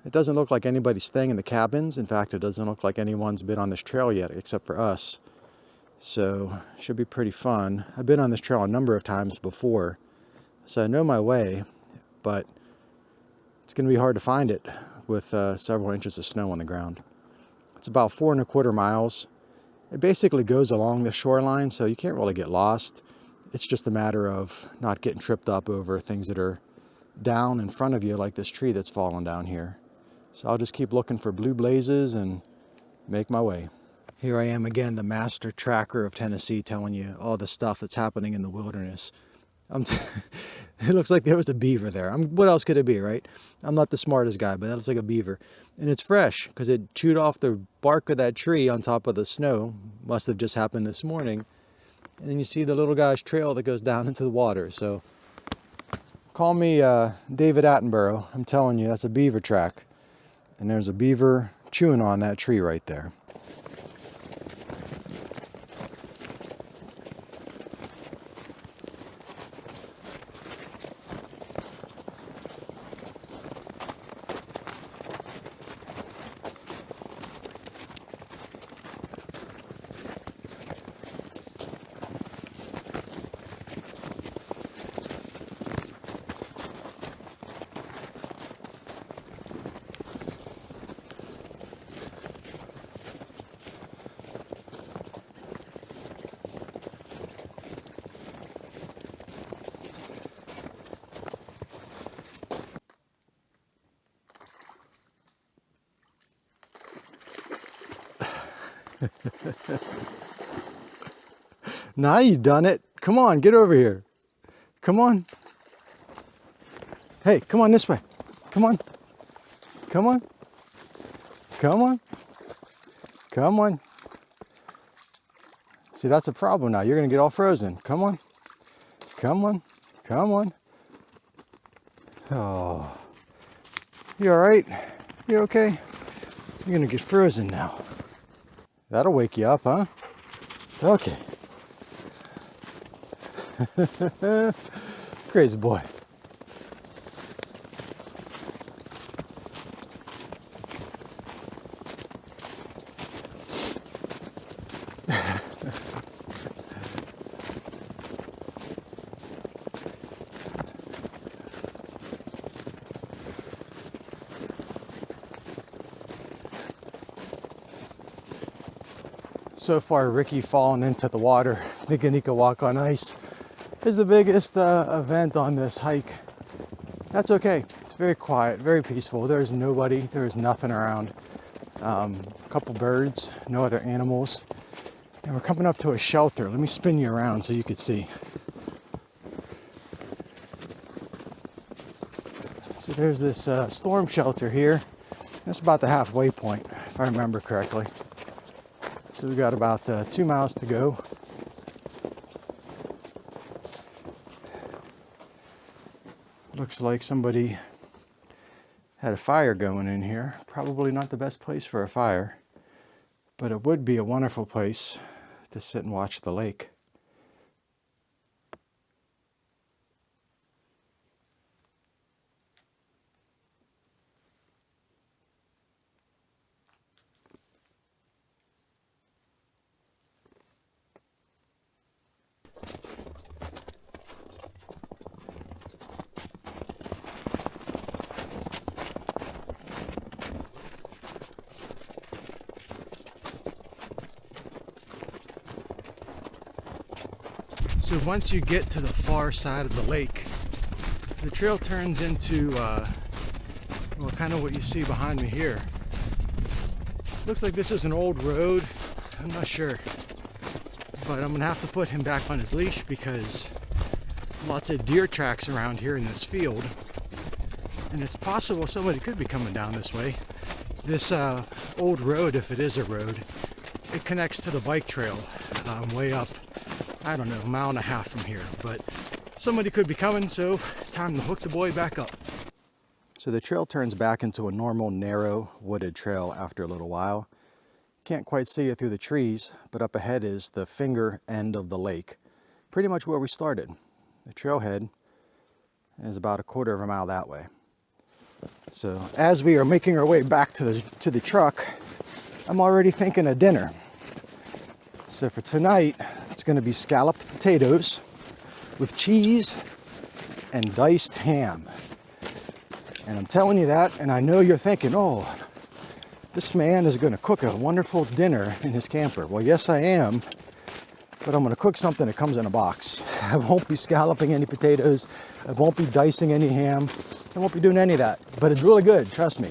It doesn't look like anybody's staying in the cabins. In fact, it doesn't look like anyone's been on this trail yet except for us. So it should be pretty fun. I've been on this trail a number of times before, so I know my way, but it's going to be hard to find it with several inches of snow on the ground. It's about 4¼ miles. It basically goes along the shoreline, so you can't really get lost. It's just a matter of not getting tripped up over things that are down in front of you, like this tree that's fallen down here. So I'll just keep looking for blue blazes and make my way. Here I am again, the master tracker of Tennessee, telling you all the stuff that's happening in the wilderness. It looks like there was a beaver there. What else could it be, right? I'm not the smartest guy, but that looks like a beaver. And it's fresh because it chewed off the bark of that tree on top of the snow. Must have just happened this morning. And then you see the little guy's trail that goes down into the water. So call me David Attenborough. I'm telling you, that's a beaver track. And there's a beaver chewing on that tree right there. Now you've done it. Come on, get over here. Come on. Hey, come on this way. Come on. Come on. Come on. Come on. See, that's a problem now. You're going to get all frozen. Come on. Come on. Come on. Oh. You all right? You okay? You're going to get frozen now. That'll wake you up, huh? Okay. Crazy boy. So far, Ricky falling into the water, thinking he could walk on ice, is the biggest event on this hike. That's okay. It's very quiet, very peaceful. There's nobody, there's nothing around. A couple birds, no other animals. And we're coming up to a shelter. Let me spin you around so you can see. So there's this storm shelter here. That's about the halfway point, if I remember correctly. So we've got about 2 miles to go. Looks like somebody had a fire going in here. Probably not the best place for a fire, but it would be a wonderful place to sit and watch the lake. So once you get to the far side of the lake, the trail turns into, well, kind of what you see behind me here. Looks like this is an old road. I'm not sure, but I'm gonna have to put him back on his leash because lots of deer tracks around here in this field, and it's possible somebody could be coming down this way. This old road, if it is a road, it connects to the bike trail way up, I don't know, a mile and a half from here. But somebody could be coming, so time to hook the boy back up. So the trail turns back into a normal, narrow, wooded trail after a little while. Can't quite see it through the trees, but up ahead is the finger end of the lake, pretty much where we started. The trailhead is about a quarter of a mile that way. So as we are making our way back to the truck, I'm already thinking of dinner. So for tonight, it's going to be scalloped potatoes with cheese and diced ham. And I'm telling you that, and I know you're thinking, oh, this man is going to cook a wonderful dinner in his camper. Well, yes, I am, but I'm going to cook something that comes in a box. I won't be scalloping any potatoes. I won't be dicing any ham. I won't be doing any of that, but it's really good, trust me.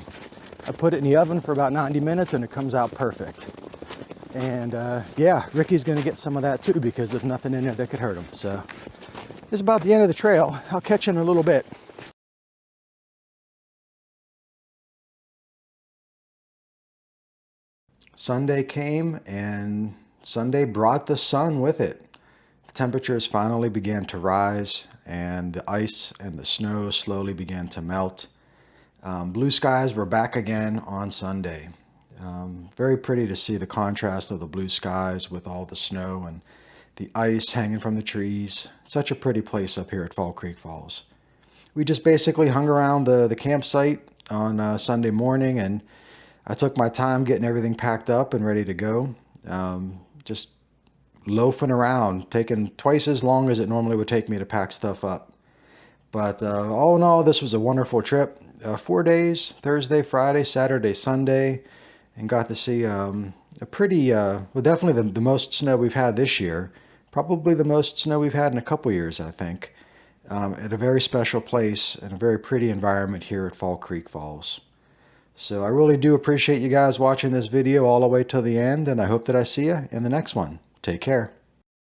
I put it in the oven for about 90 minutes and it comes out perfect. And yeah, Ricky's going to get some of that too because there's nothing in there that could hurt him. So this is about the end of the trail. I'll catch you in a little bit. Sunday came and Sunday brought the sun with it. The temperatures finally began to rise and the ice and the snow slowly began to melt. Blue skies were back again on Sunday. Very pretty to see the contrast of the blue skies with all the snow and the ice hanging from the trees. Such a pretty place up here at Fall Creek Falls. We just basically hung around the campsite on Sunday morning, and I took my time getting everything packed up and ready to go. Just loafing around, taking twice as long as it normally would take me to pack stuff up. But all in all, this was a wonderful trip. 4 days, Thursday, Friday, Saturday, Sunday, and got to see a pretty, well, definitely the most snow we've had this year. Probably the most snow we've had in a couple years, I think. At a very special place and a very pretty environment here at Fall Creek Falls. So I really do appreciate you guys watching this video all the way till the end, and I hope that I see you in the next one. Take care.